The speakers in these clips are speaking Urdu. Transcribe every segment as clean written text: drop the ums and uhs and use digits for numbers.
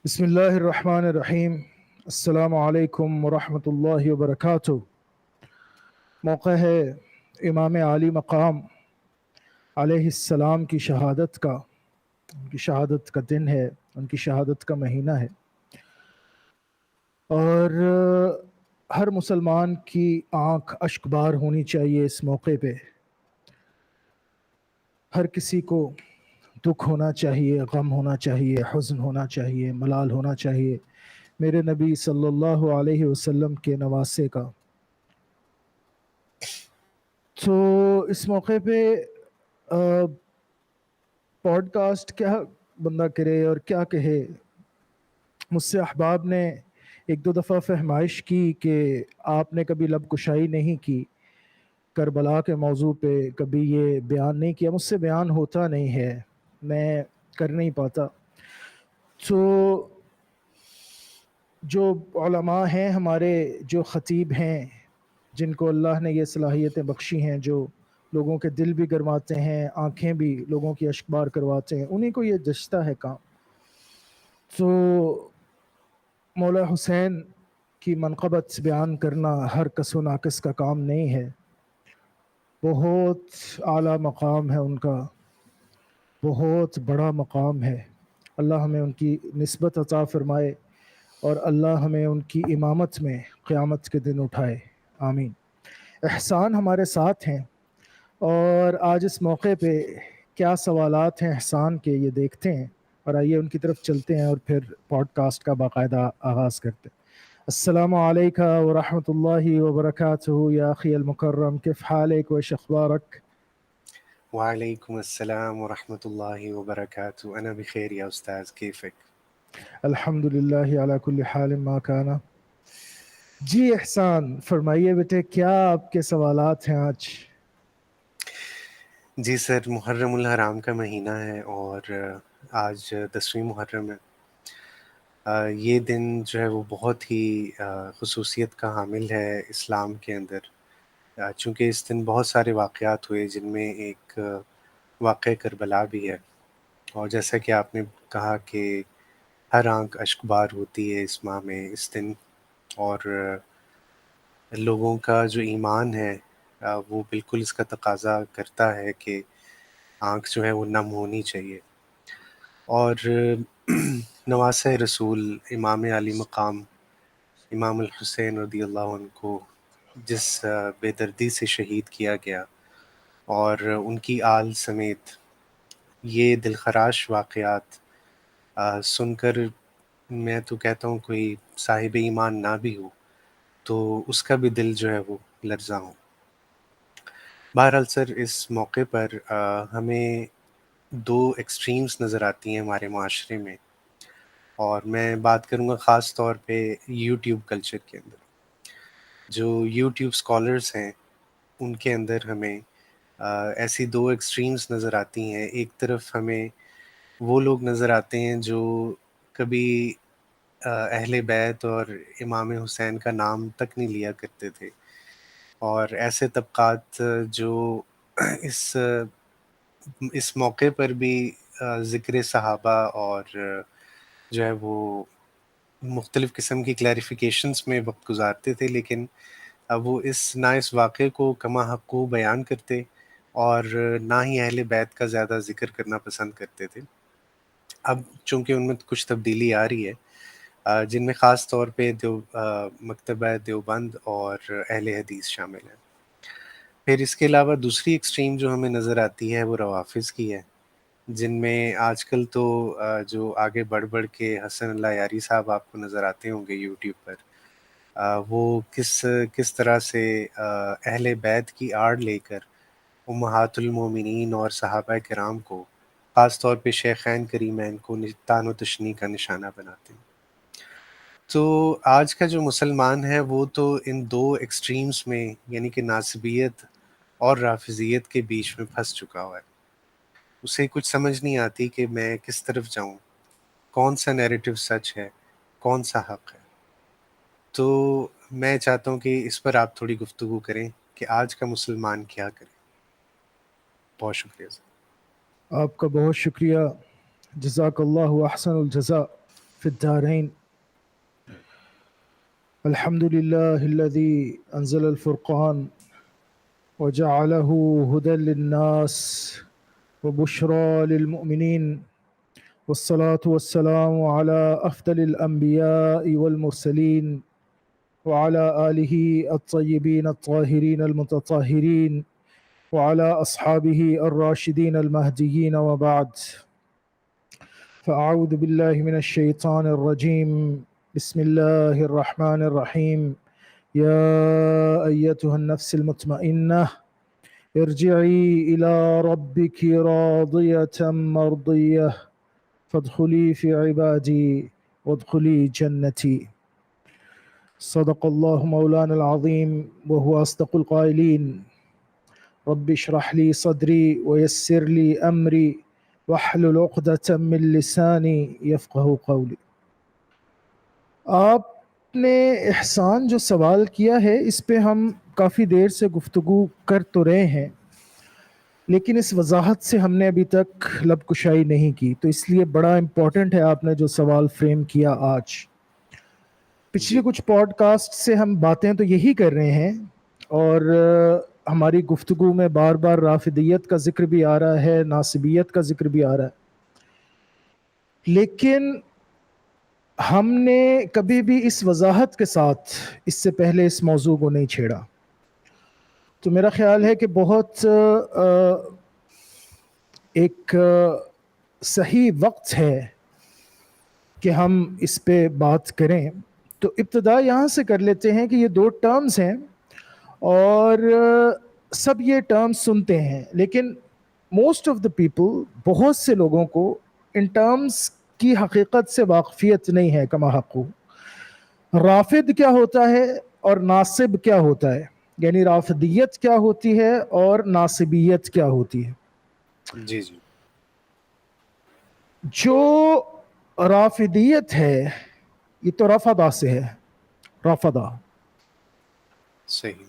بسم اللہ الرحمن الرحیم۔ السلام علیکم ورحمۃ اللہ وبرکاتہ۔ موقع ہے امام عالی مقام علیہ السلام کی شہادت کا، ان کی شہادت کا دن ہے، ان کی شہادت کا مہینہ ہے، اور ہر مسلمان کی آنکھ اشک بار ہونی چاہیے اس موقع پہ۔ ہر کسی کو دکھ ہونا چاہیے، غم ہونا چاہیے، حزن ہونا چاہیے، ملال ہونا چاہیے میرے نبی صلی اللہ علیہ وسلم کے نواسے کا۔ تو اس موقع پہ پوڈ کاسٹ کیا بندہ کرے اور کیا کہے۔ مجھ سے احباب نے ایک دو دفعہ فہمائش کی کہ آپ نے کبھی لب کشائی نہیں کی کربلا کے موضوع پہ، کبھی یہ بیان نہیں کیا۔ مجھ سے بیان ہوتا نہیں ہے، میں کر نہیں پاتا۔ تو جو علماء ہیں ہمارے، جو خطیب ہیں، جن کو اللہ نے یہ صلاحیتیں بخشی ہیں، جو لوگوں کے دل بھی گرماتے ہیں، آنکھیں بھی لوگوں کی اشک بار کرواتے ہیں، انہیں کو یہ جچتا ہے کام۔ تو مولا حسین کی منقبت بیان کرنا ہر کس و ناقص کا کام نہیں ہے، بہت اعلیٰ مقام ہے ان کا، بہت بڑا مقام ہے۔ اللہ ہمیں ان کی نسبت عطا فرمائے اور اللہ ہمیں ان کی امامت میں قیامت کے دن اٹھائے، آمین۔ احسان ہمارے ساتھ ہیں، اور آج اس موقع پہ کیا سوالات ہیں احسان کے، یہ دیکھتے ہیں، اور آئیے ان کی طرف چلتے ہیں اور پھر پوڈ کاسٹ کا باقاعدہ آغاز کرتے ہیں۔ السلام علیکم ورحمۃ اللہ وبرکاتہ یا اخی المکرم، کیف حالک و ايش اخبارک؟ وعليكم السلام ورحمة الله وبركاته. أنا بخير يا أستاذ، كيفك؟ الحمد للہ علی کل حال ما کانا۔ جی احسان، فرمائیے بیٹے، کیا آپ کے سوالات ہیں آج؟ جی سر، محرم الحرام کا مہینہ ہے اور آج 10ویں محرم ہے۔ یہ دن جو ہے وہ بہت ہی خصوصیت کا حامل ہے اسلام کے اندر، چونکہ اس دن بہت سارے واقعات ہوئے جن میں ایک واقعہ کربلا بھی ہے، اور جیسا کہ آپ نے کہا کہ ہر آنکھ اشک بار ہوتی ہے اس ماہ میں، اس دن، اور لوگوں کا جو ایمان ہے وہ بالکل اس کا تقاضا کرتا ہے کہ آنکھ جو ہے وہ نم ہونی چاہیے۔ اور نواسہ رسول امام علی مقام امام الحسین رضی اللہ عنہ کو جس بے دردی سے شہید کیا گیا، اور ان کی آل سمیت یہ دلخراش واقعات سن کر میں تو کہتا ہوں کوئی صاحب ایمان نہ بھی ہو تو اس کا بھی دل جو ہے وہ لرزاں ہو۔ بہرحال سر، اس موقع پر ہمیں دو ایکسٹریمز نظر آتی ہیں ہمارے معاشرے میں، اور میں بات کروں گا خاص طور پہ یوٹیوب کلچر کے اندر۔ جو یوٹیوب اسکالرز ہیں ان کے اندر ہمیں ایسی دو ایکسٹریمز نظر آتی ہیں۔ ایک طرف ہمیں وہ لوگ نظر آتے ہیں جو کبھی اہل بیت اور امام حسین کا نام تک نہیں لیا کرتے تھے، اور ایسے طبقات جو اس موقع پر بھی ذکر صحابہ اور جو ہے وہ مختلف قسم کی کلیریفیکیشنز میں وقت گزارتے تھے، لیکن اب وہ نہ اس واقعے کو کما حقو بیان کرتے اور نہ ہی اہل بیت کا زیادہ ذکر کرنا پسند کرتے تھے۔ اب چونکہ ان میں کچھ تبدیلی آ رہی ہے، جن میں خاص طور پہ مکتبہ دیوبند اور اہل حدیث شامل ہیں۔ پھر اس کے علاوہ دوسری ایکسٹریم جو ہمیں نظر آتی ہے وہ روافظ کی ہے، جن میں آج کل تو جو آگے بڑھ کے حسن اللہ یاری صاحب آپ کو نظر آتے ہوں گے یوٹیوب پر، وہ کس طرح سے اہل بیت کی آڑ لے کر امہات المومنین اور صحابہ کرام کو، خاص طور پہ شیخین کریمین کو طعن و تشنیع کا نشانہ بناتے ہیں۔ تو آج کا جو مسلمان ہے وہ تو ان دو ایکسٹریمز میں، یعنی کہ ناسبیت اور رافضیت کے بیچ میں پھنس چکا ہوا ہے۔ اسے کچھ سمجھ نہیں آتی کہ میں کس طرف جاؤں، کون سا نیریٹو سچ ہے، کون سا حق ہے۔ تو میں چاہتا ہوں کہ اس پر آپ تھوڑی گفتگو کریں کہ آج کا مسلمان کیا کرے۔ بہت شکریہ سر۔ آپ کا بہت شکریہ، جزاک اللہ احسن الجزا۔ في الدارين. الحمد لله الذي أنزل الفرقان وجعله هدى للناس وبشرى للمؤمنين، والصلاة والسلام على أفضل الأنبياء والمرسلين وعلى آله الطيبين الطاهرين المتطهرين وعلى أصحابه الراشدين المهديين، وبعد. فأعوذ بالله من الشيطان الرجيم. بسم الله الرحمن الرحيم. يا أيتها النفس المطمئنة ارجعي إلى ربك راضية مرضية فادخلي في عبادي وادخلي جنتي. صدق الله مولانا العظيم وهو أصدق القائلين. رب اشرح لي صدري ويسر لي أمري واحلل عقدة من لساني يفقه قولي. آپ نے احسان جو سوال کیا ہے اس پہ ہم کافی دیر سے گفتگو کر تو رہے ہیں، لیکن اس وضاحت سے ہم نے ابھی تک لب کشائی نہیں کی، تو اس لیے بڑا امپورٹنٹ ہے آپ نے جو سوال فریم کیا آج۔ پچھلے کچھ پوڈ کاسٹ سے ہم باتیں تو یہی کر رہے ہیں، اور ہماری گفتگو میں بار بار رافضیت کا ذکر بھی آ رہا ہے، ناصبیت کا ذکر بھی آ رہا ہے، لیکن ہم نے کبھی بھی اس وضاحت کے ساتھ اس سے پہلے اس موضوع کو نہیں چھیڑا۔ تو میرا خیال ہے کہ بہت ایک صحیح وقت ہے کہ ہم اس پہ بات کریں۔ تو ابتدا یہاں سے کر لیتے ہیں کہ یہ دو ٹرمز ہیں اور سب یہ ٹرمز سنتے ہیں، لیکن موسٹ آف دا پیپل، بہت سے لوگوں کو ان ٹرمز کی حقیقت سے واقفیت نہیں ہے کما حقو۔ رافض کیا ہوتا ہے اور ناصب کیا ہوتا ہے، یعنی رافضیت کیا ہوتی ہے اور ناصبیت کیا ہوتی ہے۔ جی جی جو رافضیت ہے یہ تو رفضہ سے ہے، رفضہ، صحیح،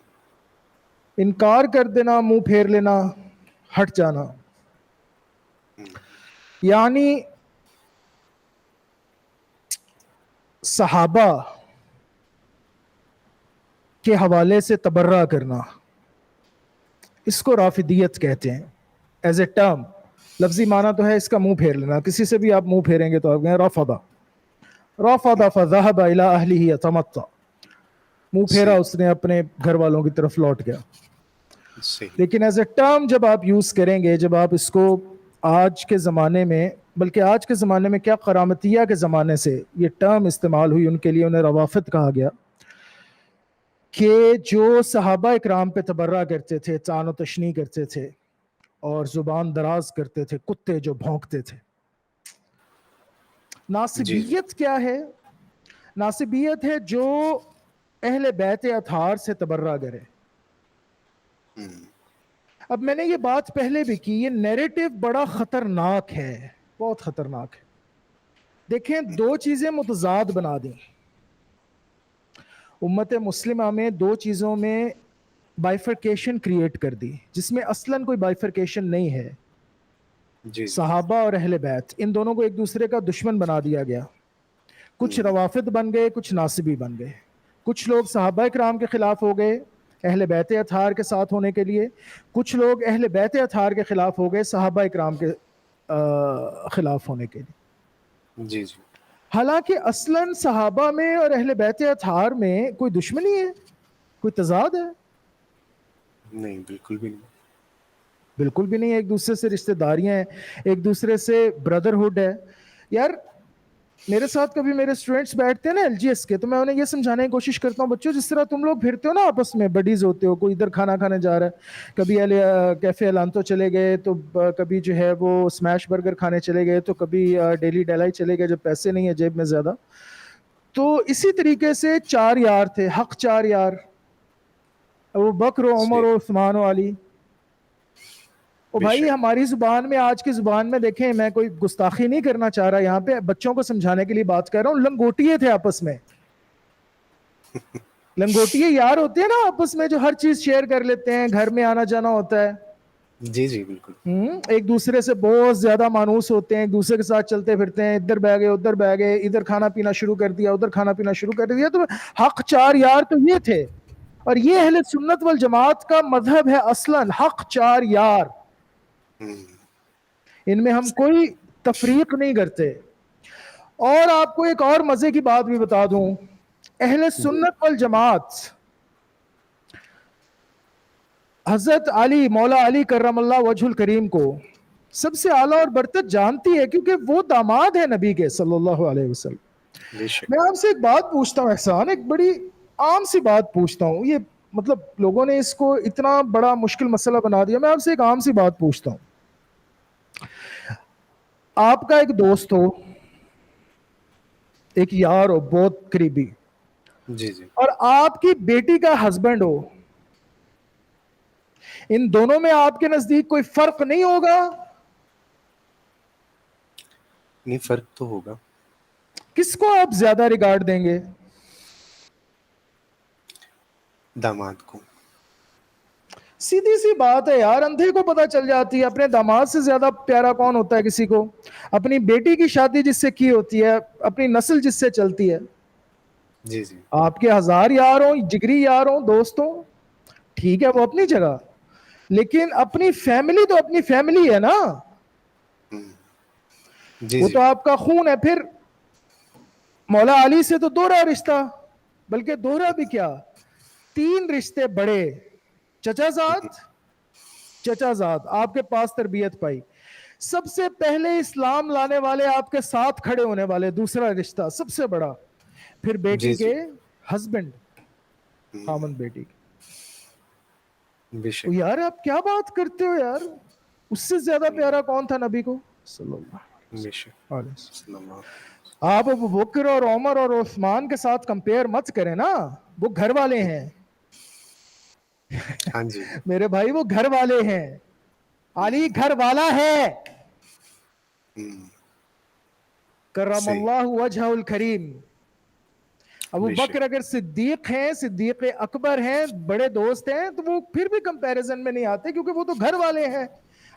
انکار کر دینا، منہ پھیر لینا، ہٹ جانا، یعنی صحابہ کے حوالے سے تبرہ کرنا، اس کو رافضیت کہتے ہیں ایز اے ٹرم۔ لفظی معنی تو ہے اس کا منہ پھیر لینا، کسی سے بھی آپ منہ پھیریں گے تو آپ کہیں رفضہ، رفض فذهب الى اهله يتمطى، منہ پھیرا صحیح، اس نے اپنے گھر والوں کی طرف لوٹ گیا۔ صحیح، لیکن ایز اے ٹرم جب آپ یوز کریں گے، جب آپ اس کو آج کے زمانے میں، بلکہ آج کے زمانے میں کیا قرامتیہ کے زمانے سے یہ ٹرم استعمال ہوئی، ان کے لیے انہیں روافض کہا گیا، کہ جو صحابہ اکرام پہ تبرہ کرتے تھے، طعن و تشنیع کرتے تھے اور زبان دراز کرتے تھے، کتے جو بھونکتے تھے۔ جی جی ناصبیت کیا ہے؟ ناصبیت ہے جو اہل بیت اطہار سے تبرہ کرے۔ اب میں نے یہ بات پہلے بھی کی، یہ نیریٹو بڑا خطرناک ہے، بہت خطرناک ہے۔ دیکھیں، دو چیزیں متضاد بنا دیں، امت مسلمہ میں دو چیزوں میں بائیفرکیشن کریٹ کر دی، جس میں اصلاً کوئی بائیفرکیشن نہیں ہے۔ جی صحابہ اور اہل بیت، ان دونوں کو ایک دوسرے کا دشمن بنا دیا گیا۔ کچھ روافض بن گئے، کچھ ناصبی بن گئے۔ کچھ لوگ صحابہ اکرام کے خلاف ہو گئے اہل بیت اطہار کے ساتھ ہونے کے لیے، کچھ لوگ اہل بیت اطہار کے خلاف ہو گئے صحابہ اکرام کے خلاف ہونے کے لیے۔ جی جی حالانکہ اصلاً صحابہ میں اور اہل بیت اطہار میں کوئی دشمنی ہے، کوئی تضاد ہے؟ نہیں، بالکل بھی نہیں۔ بالکل بھی نہیں، ایک دوسرے سے رشتہ داریاں ہیں، ایک دوسرے سے بردرہڈ ہے۔ یار میرے ساتھ کبھی میرے اسٹوڈنٹس بیٹھتے ہیں نا ایل جی ایس کے، تو میں انہیں یہ سمجھانے کی کوشش کرتا ہوں، بچوں جس طرح تم لوگ پھرتے ہو نا آپس میں، بڈیز ہوتے ہو، کوئی ادھر کھانا کھانے جا رہا ہے، کبھی کیفے الانتو چلے گئے تو کبھی جو ہے وہ اسمیش برگر کھانے چلے گئے، تو کبھی ڈیلی ڈیلائی چلے گئے جب پیسے نہیں ہیں جیب میں زیادہ۔ تو اسی طریقے سے چار یار تھے، حق چار یار، ابو بکر و عمر صحیح، و عثمان و علی۔ او بے بھائی شک، ہماری زبان میں، آج کی زبان میں دیکھیں، میں کوئی گستاخی نہیں کرنا چاہ رہا، یہاں پہ بچوں کو سمجھانے کے لیے بات کر رہا ہوں، لنگوٹیے تھے آپس میں۔ لنگوٹیے یار ہوتے ہیں نا آپس میں، جو ہر چیز شیئر کر لیتے ہیں، گھر میں آنا جانا ہوتا ہے۔ جی جی بالکل. ایک دوسرے سے بہت زیادہ مانوس ہوتے ہیں، ایک دوسرے کے ساتھ چلتے پھرتے ہیں، ادھر بہ گئے ادھر بہ گئے، ادھر کھانا پینا شروع کر دیا ادھر کھانا پینا شروع کر دیا. تو حق چار یار تو یہ تھے، اور یہ اہل سنت والجماعت کا مذہب ہے اصلاً، حق چار یار. ان میں ہم کوئی تفریق نہیں کرتے. اور آپ کو ایک اور مزے کی بات بھی بتا دوں، اہل سنت والجماعت حضرت علی، مولا علی کرم اللہ وجہ الکریم کو سب سے اعلیٰ اور برتر جانتی ہے، کیونکہ وہ داماد ہے نبی کے صلی اللہ علیہ وسلم. بے شک. میں آپ سے ایک بات پوچھتا ہوں احسان، ایک بڑی عام سی بات پوچھتا ہوں، یہ مطلب لوگوں نے اس کو اتنا بڑا مشکل مسئلہ بنا دیا. میں آپ سے ایک عام سی بات پوچھتا ہوں. آپ کا ایک دوست ہو، ایک یار ہو بہت قریبی، جی جی. اور آپ کی بیٹی کا ہسبینڈ ہو، ان دونوں میں آپ کے نزدیک کوئی فرق نہیں ہوگا؟ نہیں، فرق تو ہوگا. کس کو آپ زیادہ ریگارڈ دیں گے؟ داماد کو. سیدھی سی بات ہے یار، اندھے کو پتہ چل جاتی ہے اپنے داماد سے زیادہ پیارا کون ہوتا ہے کسی کو. اپنی بیٹی کی شادی جس سے کی ہوتی ہے، اپنی نسل جس سے چلتی ہے. جی جی. آپ کے ہزار یار ہوں، جگری یار ہوں، دوست ہوں، ٹھیک ہے وہ اپنی جگہ، لیکن اپنی فیملی تو اپنی فیملی ہے نا، جی وہ جی. تو آپ کا خون ہے. پھر مولا علی سے تو دوہرا رشتہ، بلکہ دوہرا بھی کیا، 3 رشتے بڑے. چچا زاد آپ کے پاس تربیت پائی، سب سے پہلے اسلام لانے والے آپ کے ساتھ کھڑے ہونے والے، دوسرا رشتہ سب سے بڑا. پھر بیٹی جی جی. کے ہسبینڈ، خامند بیٹی کے. بے شک. یار آپ کیا بات کرتے ہو یار، اس سے زیادہ پیارا کون تھا نبی کو صلی اللہ بے شک. علیہ وسلم. صلی اللہ. آپ ابو بکر اور عمر اور عثمان کے ساتھ کمپیئر مت کریں نا، وہ گھر والے ہیں. ہاں جی. میرے بھائی وہ گھر والے ہیں، علی گھر والا ہے. کرم صحیح. اللہ وجہ الکریم. ابو بے بکر شک. اگر صدیق ہیں، صدیق اکبر ہیں، بڑے دوست ہیں، تو وہ پھر بھی کمپیریزن میں نہیں آتے، کیونکہ وہ تو گھر والے ہیں.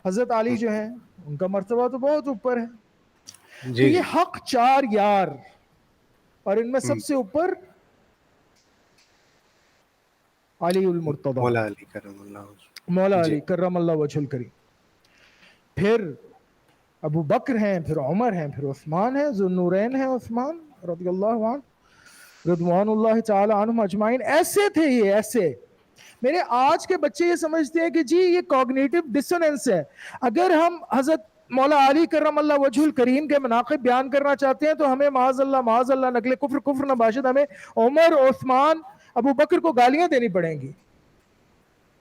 حضرت علی جو ہیں ان کا مرتبہ تو بہت اوپر ہے. تو جی یہ جی. حق چار یار، اور ان میں سب سے اوپر علی المرتضی، مولا علی کرم اللہ وجہ. مولا جی. علی کرم اللہ وجہ الکریم. پھر ابو بکر ہیں، پھر عمر ہیں، پھر عثمان ہیں، ذو النورین ہیں عثمان رضی اللہ عنہ، رضوان اللہ تعالی عنہم اجمعین. ایسے تھے یہ، ایسے. میرے آج کے بچے یہ سمجھتے ہیں کہ جی یہ کوگنیٹو ڈسوننس ہے. اگر ہم حضرت مولا علی کرم اللہ وجہ الکریم کے مناقب بیان کرنا چاہتے ہیں تو ہمیں معاذ اللہ نقل کفر نباشد، ہمیں عمر، عثمان، ابو بکر کو گالیاں دینی پڑیں گی.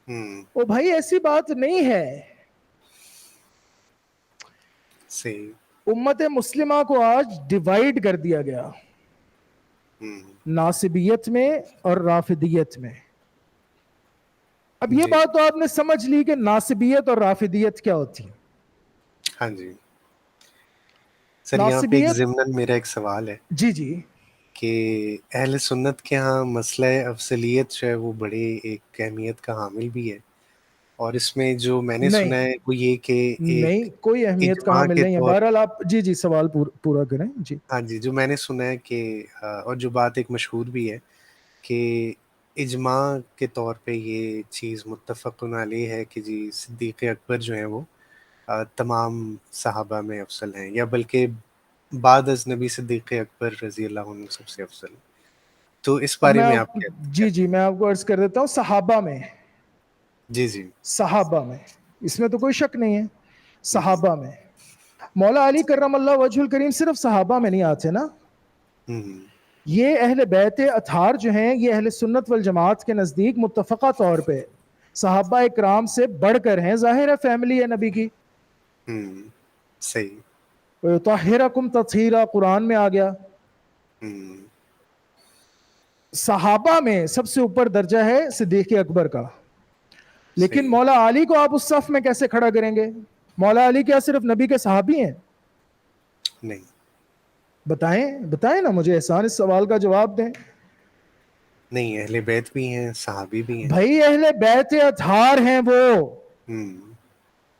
او بھائی ایسی بات نہیں ہے. صحیح. امت مسلمہ کو آج ڈیوائیڈ کر دیا گیا، ناصبیت میں اور رافضیت میں. اب یہ جی. بات تو آپ نے سمجھ لی کہ ناصبیت اور رافضیت کیا ہوتی ہے. ہاں جی. سر یہاں پہ ایک ناصبیت، ضمن میرا ایک سوال ہے جی جی، کہ اہل سنت کے ہاں مسئلہ افضلیت جو ہے وہ بڑی ایک اہمیت کا حامل بھی ہے، اور اس میں جو میں نے نہیں سنا ہے وہ یہ کہ ایک نہیں، کوئی اہمیت کا اجماع حامل کے نہیں ہے. طور. بہرحال آپ جی جی سوال پورا کریں. جی ہاں جی، جو میں نے سنا ہے کہ اور جو بات ایک مشہور بھی ہے کہ اجماع کے طور پہ یہ چیز متفق علیہ ہے کہ جی صدیق اکبر جو ہیں وہ تمام صحابہ میں افضل ہیں، یا بلکہ بعد از نبی صدیق اکبر رضی اللہ عنہ سب سے افضل ہیں. تو اس اب بارے میں میں آپ آپ کیا جی کہتے جی ہیں؟ میں آپ کو عرض کر دیتا ہوں. صحابہ میں، جی جی. صحابہ میں اس میں تو کوئی شک نہیں ہے. صحابہ میں مولا علی کرم اللہ وجہ الکریم صرف صحابہ میں نہیں آتے نا. یہ اہل بیت اطہار جو ہیں، یہ اہل سنت والجماعت کے نزدیک متفقہ طور پہ صحابہ اکرام سے بڑھ کر ہیں. ظاہر ہے فیملی ہے نبی کی. صحیح. طاہرکم تطہیرا قرآن میں آ گیا. صحابہ میں سب سے اوپر درجہ ہے صدیق اکبر کا، لیکن صحیح. مولا علی کو آپ اس صف میں کیسے کھڑا کریں گے؟ مولا علی کیا صرف نبی کے صحابی ہیں؟ نہیں. بتائیں نا مجھے احسان، اس سوال کا جواب دیں. نہیں، اہل بیت بھی ہیں، صحابی بھی ہیں. بھائی اہل بیت اطہار ہیں وہ.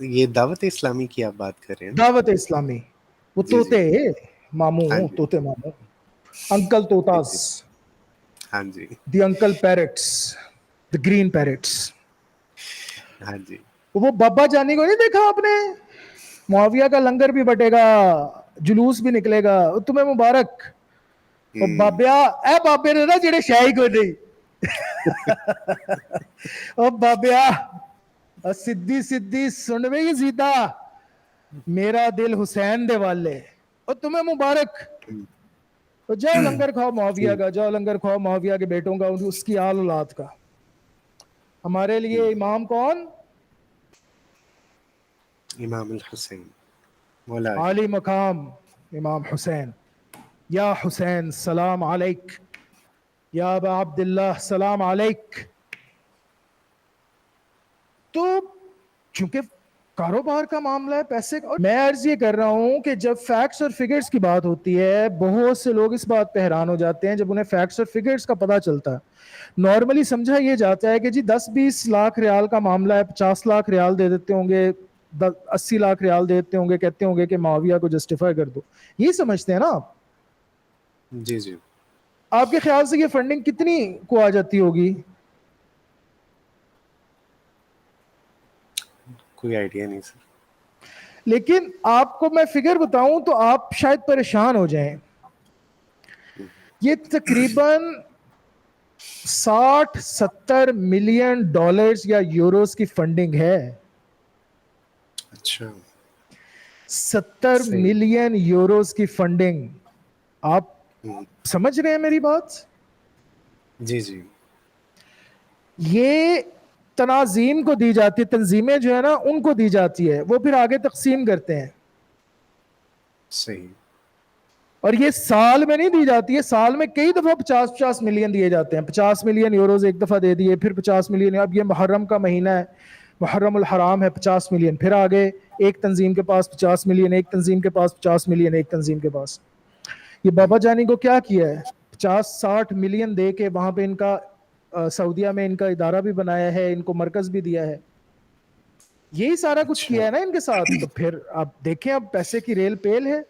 یہ دعوت اسلامی کی آپ بات کر رہے ہیں نا؟ دعوت اسلامی، وہ جی جی طوطے ماموں، ہاں جی طوطے ماموں، انکل جی طوطاس، جی ہاں جی دی انکل پیرٹس، دی گرین پیرٹس. ہاں جی وہ بابا جانی کو نہیں دیکھا آپ نے؟ معاویہ کا لنگر بھی بٹے گا، جلوس بھی نکلے گا، تمہیں مبارک. وہ بابیا اے بابے نے نا جڑے شاہی کو نہیں او بابیا سدھی سدھی سن وی سیدھا، میرا دل حسین دے والے، اور تمہیں مبارک. تو جاؤ لنگر کھاؤ معاویہ کا، جاؤ لنگر کھاؤ معاویہ کے بیٹوں کا، اس کی آل اولاد کا. ہمارے لیے امام کون؟ امام الحسین مولا علی. عالی مقام امام حسین. یا حسین سلام علیک، یا ابا عبداللہ سلام علیک. تو چونکہ کاروبار کا معاملہ ہے، پیسے کا، اور میں عرض یہ کر رہا ہوں کہ جب فیکٹس اور فگرز کی بات ہوتی ہے، بہت سے لوگ اس بات پہ حیران ہو جاتے ہیں جب انہیں فیکٹس اور فگرز کا پتہ چلتا ہے. نارملی سمجھا یہ جاتا ہے کہ جی 10-20 لاکھ ریال کا معاملہ ہے، 50 لاکھ ریال دے دیتے ہوں گے، 80 لاکھ ریال دے دیتے ہوں گے، کہتے ہوں گے کہ معاویہ کو جسٹیفائی کر دو. یہ سمجھتے ہیں نا آپ؟ جی جی آپ کے خیال سے یہ فنڈنگ کتنی کو آ جاتی ہوگی؟ کوئی آئیڈیا نہیں سر. لیکن آپ کو میں فگر بتاؤں تو آپ شاید پریشان ہو جائیں. یہ تقریباً 60-70 ملین ڈالرز یا یوروز کی فنڈنگ ہے. اچھا 70 صحیح. ملین یوروز کی فنڈنگ. آپ سمجھ رہے ہیں میری بات؟ جی جی یہ تناظیم کو دی جاتی ہے، تنظیمیں جو ہے نا ان کو دی جاتی ہے، وہ پھر آگے تقسیم کرتے ہیں. صحیح. اور یہ سال میں نہیں دی جاتی ہے، سال میں کئی دفعہ 50 ملین دیے جاتے ہیں. 50 ملین یوروز ایک دفعہ دے دیے، پھر 50 ملین. اب یہ محرم کا مہینہ ہے، محرم الحرام ہے، 50 ملین. پھر آگے ایک تنظیم کے پاس 50 ملین، ایک تنظیم کے پاس 50 ملین، ایک تنظیم کے پاس. یہ بابا جانی کو کیا کیا ہے؟ 50-60 ملین دے کے وہاں پہ ان کا سعودیہ میں ان کا ادارہ بھی بنایا ہے، ان کو مرکز بھی دیا ہے. یہی سارا کچھ اچھا کیا ہے نا ان کے ساتھ. تو پھر آپ دیکھیں، اب پیسے کی ریل پیل ہے.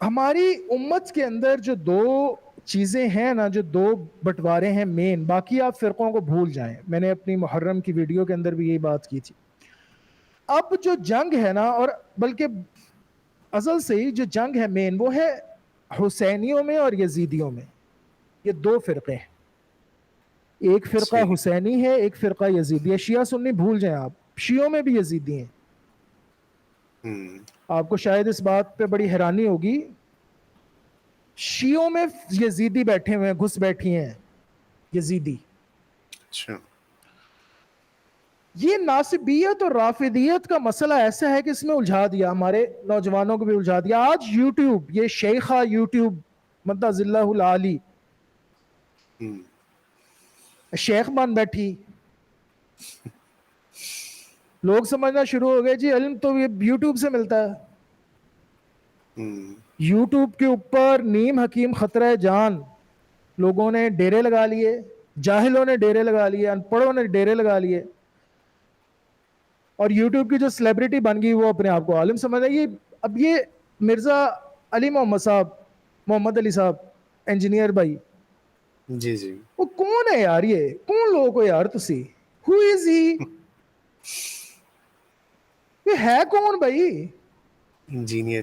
ہماری امت کے اندر جو دو چیزیں ہیں نا، جو دو بٹوارے ہیں مین، باقی آپ فرقوں کو بھول جائیں. میں نے اپنی محرم کی ویڈیو کے اندر بھی یہی بات کی تھی. اب جو جنگ ہے نا، اور بلکہ ازل سے ہی جو جنگ ہے مین، وہ ہے حسینیوں میں اور یزیدیوں میں. یہ دو فرقے ہیں، ایک فرقہ صحیح. حسینی ہے، ایک فرقہ یزیدی ہے. شیعہ سنی بھول جائیں آپ، شیعوں میں بھی یزیدی ہیں. آپ کو شاید اس بات پہ بڑی حیرانی ہوگی، شیعوں میں یزیدی بیٹھے ہوئے ہیں، گھس بیٹھی ہیں یزیدی. اچھا یہ ناصبیت اور رافضیت کا مسئلہ ایسا ہے کہ اس میں الجھا دیا، ہمارے نوجوانوں کو بھی الجھا دیا. آج یوٹیوب، یہ شیخہ یوٹیوب مدہ ذلہ العالی شیخ مان بیٹھی، لوگ سمجھنا شروع ہو گئے جی علم تو یوٹیوب سے ملتا ہے. یوٹیوب کے اوپر نیم حکیم خطرہ جان لوگوں نے ڈیرے لگا لیے، جاہلوں نے ڈیرے لگا لیے، ان پڑھوں نے ڈیرے لگا لیے. اور یوٹیوب کی جو سیلیبریٹی بن گئی وہ اپنے آپ کو عالم سمجھ رہی ہے. اب یہ مرزا علی محمد صاحب، محمد علی صاحب، انجینئر بھائی، جی جی وہ کون ہے یار؟ یہ کون لوگ ہو یار تسی؟ ہو از ہی؟ یہ ہے کون بھائی؟ انجینئر.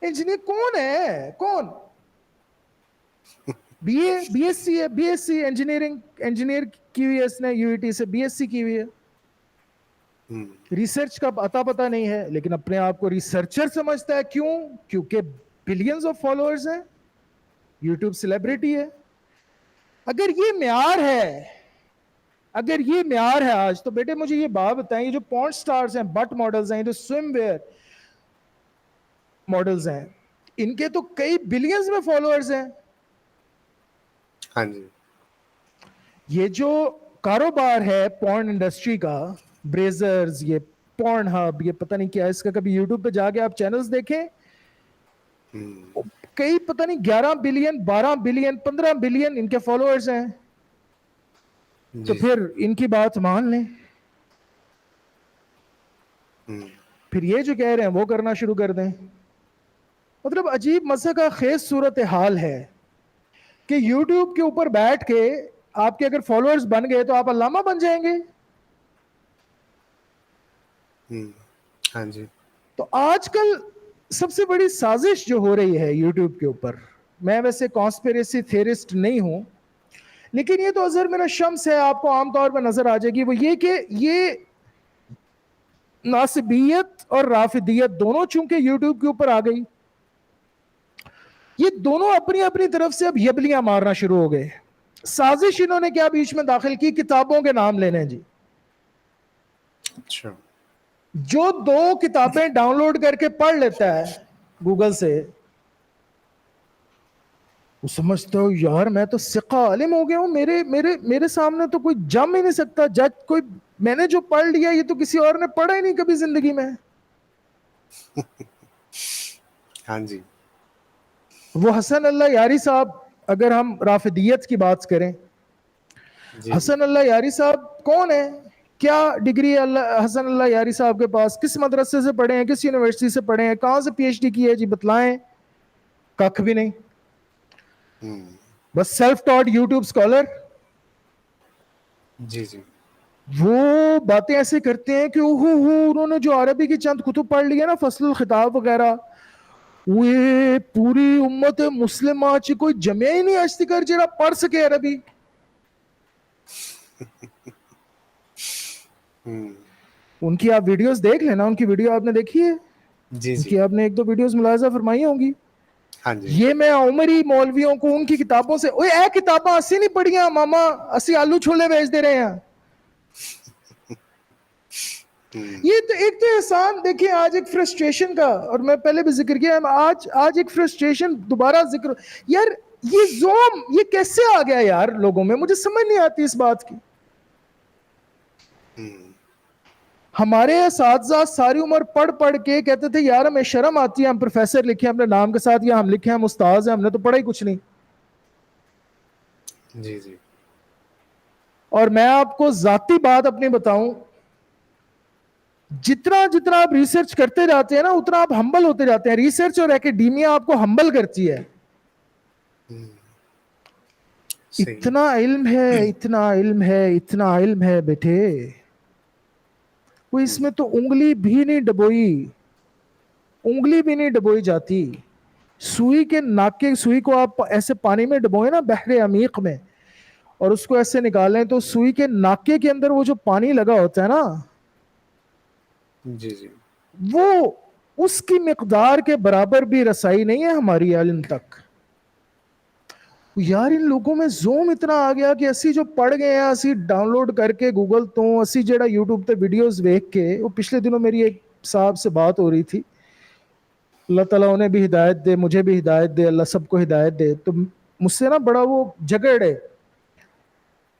انجینئر کون ہے؟ کون؟ بی ایس سی ہے، بی ایس سی انجینئر کی ہوئی ہے اس نے، یو ای ٹی سے بی ایس سی کی ہوئی ہے. ریسرچ کا پتا نہیں ہے، لیکن اپنے آپ کو ریسرچر سمجھتا ہے. کیوں؟ کیونکہ بلینز آف فالوورز ہیں، یوٹیوب سیلیبریٹی ہے. اگر یہ معیار ہے آج، تو بیٹے مجھے یہ بات بتائیں، یہ جو پورن سٹارز ہیں، بٹ ماڈلز ہیں، جو سوئم ویئر ماڈلز ہیں، ان کے تو کئی بلینز میں فالوورز ہیں. ہاں جی یہ جو کاروبار ہے پورن انڈسٹری کا، بریزرز، یہ پورن ہب، یہ پتہ نہیں کیا، اس کا کبھی یوٹیوب پہ جا کے آپ چینلز دیکھیں، کئی پتہ نہیں 11 بلین، 12 بلین، 15 بلین ان کے فالوورز ہیں. تو جی، جی۔ پھر ان کی بات مان لیں. ہوں، پھر یہ جو کہہ رہے ہیں وہ کرنا شروع کر دیں. مطلب عجیب مزہ کا خیز صورتحال ہے کہ یوٹیوب کے اوپر بیٹھ کے آپ کے اگر فالوورز بن گئے تو آپ علامہ بن جائیں گے. ہوں، ہاں جی، تو آج کل سب سے بڑی سازش جو ہو رہی ہے یوٹیوب کے اوپر، میں ویسے کانسپیریسی تھیورسٹ نہیں ہوں لیکن یہ تو اظہر میرا شمس ہے، آپ کو عام طور پہ نظر آ جائے گی، وہ یہ کہ یہ ناصبیت اور رافضیت دونوں چونکہ یوٹیوب کے اوپر آ گئی، یہ دونوں اپنی اپنی طرف سے اب یبلیاں مارنا شروع ہو گئے. سازش انہوں نے کیا بیچ میں داخل کی، کتابوں کے نام لینے. جی اچھا، جو 2 کتابیں ڈاؤن لوڈ کر کے پڑھ لیتا ہے گوگل سے، وہ سمجھتا ہو یار میں تو ثقہ عالم ہو گیا ہوں، میرے سامنے تو کوئی جم ہی نہیں سکتا جج. کوئی میں نے جو پڑھ لیا یہ تو کسی اور نے پڑھا ہی نہیں کبھی زندگی میں. ہاں جی، وہ حسن اللہ یاری صاحب، اگر ہم رافضیت کی بات کریں، جی، جی، حسن اللہ یاری صاحب کون ہے، کیا ڈگری ہے حسن اللہ یاری صاحب کے پاس، کس مدرسے سے پڑھے ہیں، کس یونیورسٹی سے پڑھے ہیں، کہاں سے پی ایچ ڈی کی ہے، جی بتلائیں. ککھ بھی نہیں، ہوں، بس سیلف ٹاٹ یوٹیوب اسکالر. جی، جی، وہ باتیں ایسے کرتے ہیں کہ انہوں نے جو عربی کی چند کتب پڑھ لی ہے نا، فصل الخطاب وغیرہ، وہ پوری امت مسلمہ چ کوئی جمع ہی نہیں آج تک جڑا پڑھ سکے عربی. ہوں، ان کی آپ ویڈیوز دیکھ لینا، ان کی ویڈیو آپ نے دیکھی ہے، جی، ان جی، کی آپ نے 1-2 ویڈیوز ملاحظہ فرمائی ہوں گی. ہاں جی، یہ میں عمری مولویوں کو ان کی کتابوں سے، اوے اے کتاباں اسی نہیں پڑھیاں ماما، اسی آلو چھولے بیچ دے رہے ہیں. ہوں، یہ تو ایک تو احسان دیکھیں آج ایک فرسٹریشن کا، اور میں پہلے بھی ذکر کیا آج ایک فرسٹریشن دوبارہ ذکر. یار یہ زوم یہ کیسے آ گیا یار لوگوں میں، مجھے سمجھ نہیں آتی اس بات کی. ہوں، ہمارے اساتذہ ساری عمر پڑھ پڑھ کے کہتے تھے یار ہمیں شرم آتی ہے، ہم پروفیسر لکھے اپنے نام کے ساتھ، یا ہم لکھے ہم استاذ ہیں، ہم نے تو پڑھا ہی کچھ نہیں. جی، جی، اور میں آپ کو ذاتی بات اپنی بتاؤں، جتنا جتنا آپ ریسرچ کرتے جاتے ہیں نا اتنا آپ ہمبل ہوتے جاتے ہیں. ریسرچ اور ایکیڈیمیا آپ کو ہمبل کرتی ہے. ہوں، صحیح، اتنا علم ہے، اتنا علم ہے، اتنا علم ہے بیٹے، وہ اس ہوں، میں تو انگلی بھی نہیں ڈبوئی جاتی. سوئی کے ناک کے سوئی کو آپ ایسے پانی میں ڈبوئے نا بحر عمیق میں، اور اس کو ایسے نکالیں تو سوئی کے ناکے کے اندر وہ جو پانی لگا ہوتا ہے نا، جی، جی، وہ اس کی مقدار کے برابر بھی رسائی نہیں ہے ہماری علم تک. یار ان لوگوں میں زوم اتنا آ گیا کہ اسی جو پڑھ گئے ہیں اسی ڈاؤن لوڈ کر کے گوگل تو اسی جڑا یوٹیوب تے ویڈیوز دیکھ کے. وہ پچھلے دنوں میری ایک صاحب سے بات ہو رہی تھی، اللہ تعالیٰ انہیں بھی ہدایت دے، مجھے بھی ہدایت دے، اللہ سب کو ہدایت دے. تو مجھ سے نا بڑا وہ جھگڑے،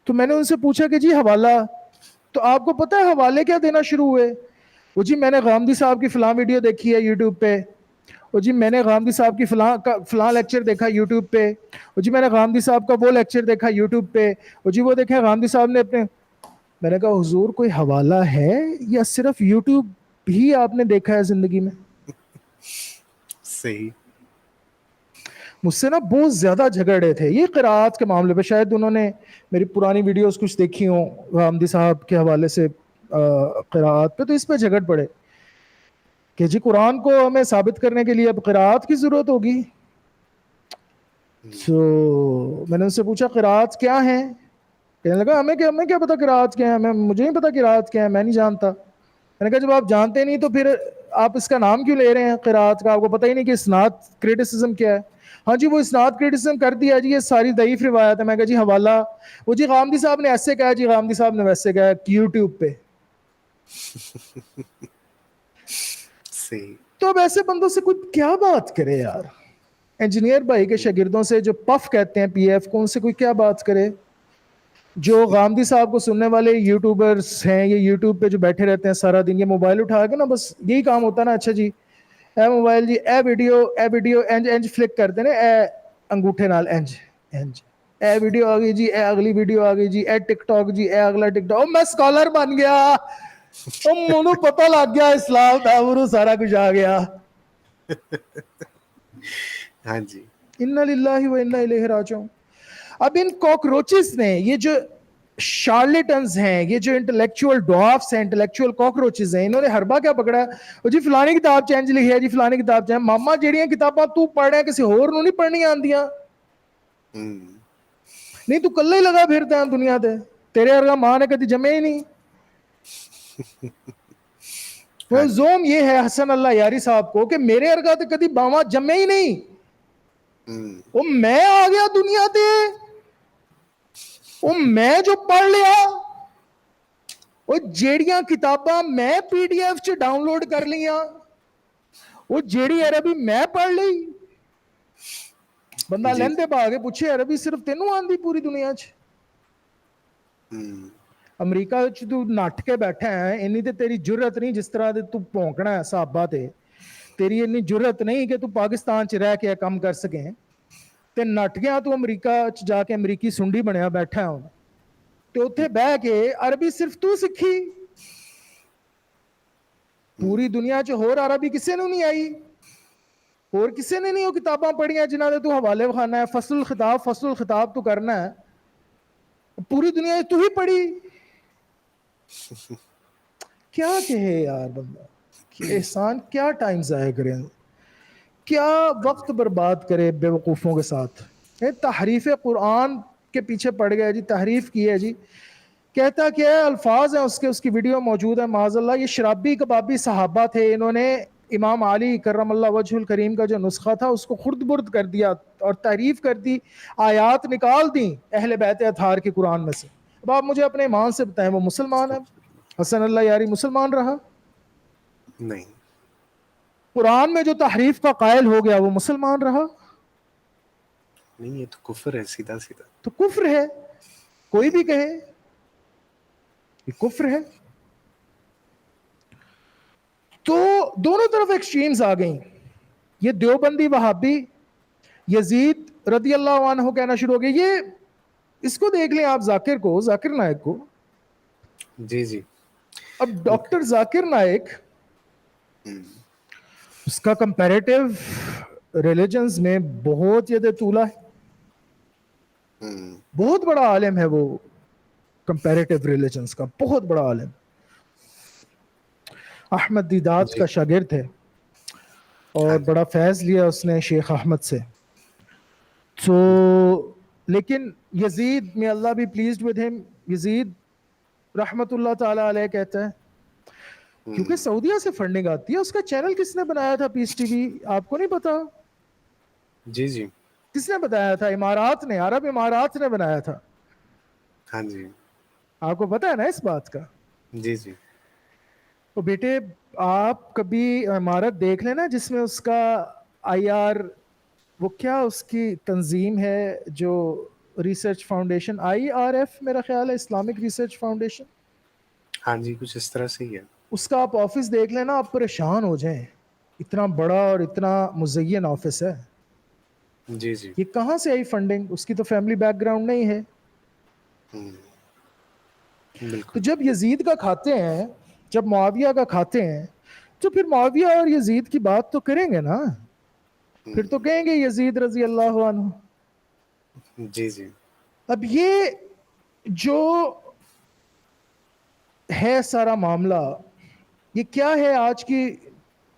تو میں نے ان سے پوچھا کہ جی حوالہ، تو آپ کو پتہ ہے حوالے کیا دینا شروع ہوئے؟ وہ جی میں نے غامدی صاحب کی فلاں ویڈیو دیکھی ہے یوٹیوب پہ، وہ جی میں نے غامدی صاحب کی فلاں لیکچر دیکھا یوٹیوب پہ، وہ جی میں نے غامدی صاحب کا وہ لیکچر دیکھا یوٹیوب پہ، وہ جی وہ دیکھا غامدی صاحب نے اپنے. میں نے کہا حضور کوئی حوالہ ہے یا صرف یوٹیوب ہی آپ نے دیکھا ہے زندگی میں؟ صحیح، مجھ سے نا بہت زیادہ جھگڑے تھے یہ قرآت کے معاملے پہ. شاید انہوں نے میری پرانی ویڈیوز کچھ دیکھی ہوں غامدی صاحب کے حوالے سے قرآت پہ، تو اس پہ جھگڑ پڑے کہ جی قرآن کو ہمیں ثابت کرنے کے لیے اب قرآت کی ضرورت ہوگی. ہوں، تو میں نے ان سے پوچھا قرآت کیا ہے؟ کہنے لگا ہمیں کیا پتا قرآت کیا ہے، مجھے نہیں پتا قرآت کیا ہے، میں نہیں جانتا. میں نے کہا جب آپ جانتے نہیں تو پھر آپ اس کا نام کیوں لے رہے ہیں قرآت کا؟ آپ کو پتہ ہی نہیں کہ اسناد کریٹیسزم کیا ہے. ہاں جی وہ اسناد کریٹیسزم کر دیا جی، یہ ساری ضعیف روایت ہے. میں کہا جی حوالہ؟ وہ جی غامدی صاحب نے ایسے کہا، جی غامدی صاحب نے ویسے کہا یوٹیوب پہ. صحیح، تو اب ایسے بندوں سے کوئی کیا بات کرے یار؟ انجینئر بھائی کے ہوں، شاگردوں سے جو پف کہتے ہیں پی ایف کو، ان سے کوئی کیا بات کرے؟ جو غامدی صاحب کو سننے والے یوٹیوبرز ہیں، یہ یوٹیوب پہ جو بیٹھے رہتے ہیں سارا دن، یہ موبائل اٹھا کے نا بس یہی کام ہوتا ہے نا، اچھا جی اے موبائل جی اے ویڈیو انج فلک کرتے نا، اے انگوٹھے نال انج اے ویڈیو آ گئی جی, اے اگلی ویڈیو آ گئی جی, اے ٹک ٹاک جی, اے اگلا ٹک ٹاک. میں اسکالر بن گیا, مجھے پتہ لگ گیا اسلام دا, وہ سارا کچھ آ گیا. ہاں جی. انا للہ و انا الیہ راجعون. اب ان کاکروچز نے, یہ جو شارلیٹنز ہیں, یہ جو انٹلیکچوئل ڈوافس ہیں, انٹلیکچوئل کاکروچز ہیں, انہوں نے ہربا کیا پکڑا, جی فلانی کتاب چینج لکھی ہے, جی فلانی کتاب چینج. ماما جہڑیاں کتاباں تو پڑھ رہا ہے کسی ہور نوں نہیں پڑھنی آندیاں, نہیں تو کلے ہی لگا پھرتا ہے دنیا تے, تیرے ورگا ماں نے کدی جمے ہی نہیں. وہ زوم یہ ہے حسن اللہ یاری صاحب کو کہ میرے ارگا تے کدی باواں جمے ہی نہیں. وہ میں آ گیا دنیا تے, وہ میں جو پڑھ لیا, وہ جیڑیاں کتاباں میں پی ڈی ایف چ ڈاؤن لوڈ کر لیاں, وہ جیڑی عربی میں پڑھ لی. بندہ جی لیندے با کے پوچھے عربی صرف تینوں آندی پوری دنیا چ؟ امریکہ وچ تو نٹ کے بیٹھا ہے, اینی تے تیری جرت نہیں جس طرح تو پونکنا ہے صحابہ تے, تیری انی جرت نہیں کہ تو پاکستان چ رہ کے کام کر سکیں, تے نٹ گیا تو امریکہ چ جا کے امریکی سنڈی بنیا بیٹھا ہوں, تے اتھے بہ کے عربی صرف تو سکھی, پوری دنیا چ ہور عربی کسے نوں نہیں آئی, اور کسے نے نہیں وہ کتاباں پڑھیاں جنہاں دے تو حوالے وکھانا ہے, فصل الخطاب تو کرنا ہے, پوری دنیا تو ہی پڑھی. کیا کہے یار بندہ, احسان کیا ٹائم ضائع کریں, کیا وقت برباد کرے بے وقوفوں کے ساتھ. تحریف قرآن کے پیچھے پڑ گیا جی, تحریف کی ہے جی. کہتا کیا ہے, الفاظ ہیں اس کی ویڈیو موجود ہے معاذ اللہ. یہ شرابی کبابی صحابہ تھے, انہوں نے امام علی کرم اللہ وجہ الکریم کا جو نسخہ تھا اس کو خرد برد کر دیا اور تعریف کر دی, آیات نکال دیں اہل بیت اطہار کے قرآن میں سے. اب آپ مجھے اپنے ایمان سے بتائیں وہ مسلمان ہے؟ حسن اللہ یاری مسلمان رہا؟ نہیں. قرآن میں جو تحریف کا قائل ہو گیا وہ مسلمان رہا؟ نہیں, یہ تو کفر ہے سیدھا سیدھا. تو کفر ہے, کوئی بھی کہے یہ کفر ہے. تو دونوں طرف ایکسٹریمز آ گئیں. یہ دیوبندی وہابی یزید رضی اللہ عنہ کہنا شروع ہو گئے. یہ اس کو دیکھ لیں آپ, ذاکر نائک کو. جی جی. اب ڈاکٹر ذاکر نائک, اس کا کمپیریٹیو ریلیجنز میں بہت ید طولہ ہے, بہت بڑا عالم ہے وہ, کمپیریٹیو ریلیجنز کا بہت بڑا عالم. احمد دیدات جی کا شاگرد ہے ہاں اور جی. بڑا فیض لیا اس نے شیخ احمد سے. تو لیکن یزید, may Allah be pleased with him, یزید رحمت اللہ تعالی علیہ کہتا ہے, کیونکہ سعودیہ سے فنڈنگ آتی ہے. اس کا چینل کس نے بنایا تھا پیس ٹی وی, آپ کو نہیں پتا؟ جی جی. کس نے بتایا تھا؟ امارات نے, عرب امارات نے بنایا تھا. ہاں جی. آپ کو پتا ہے نا اس بات کا؟ جی جی. تو بیٹے آپ کبھی عمارت دیکھ لینا جس میں اس کا آئی آر, وہ کیا اس کی تنظیم ہے جو research foundation, I R F میرا خیال ہے, اسلامک ریسرچ فاؤنڈیشن. ہاں جی, کچھ اس طرح سے ہی ہے. اس کا آپ آفس دیکھ لینا, آپ پریشان ہو جائیں, اتنا بڑا اور اتنا مزین آفس ہے. جی جی. یہ کہاں سے آئی فنڈنگ؟ اس کی تو فیملی بیک گراؤنڈ نہیں ہے. تو بالکل. جب یزید کا کھاتے ہیں, جب معاویہ کا کھاتے ہیں, تو پھر معاویہ اور یزید کی بات تو کریں گے نا, پھر تو کہیں گے یزید رضی اللہ عنہ. جی جی. اب یہ جو ہے سارا معاملہ, یہ کیا ہے آج کی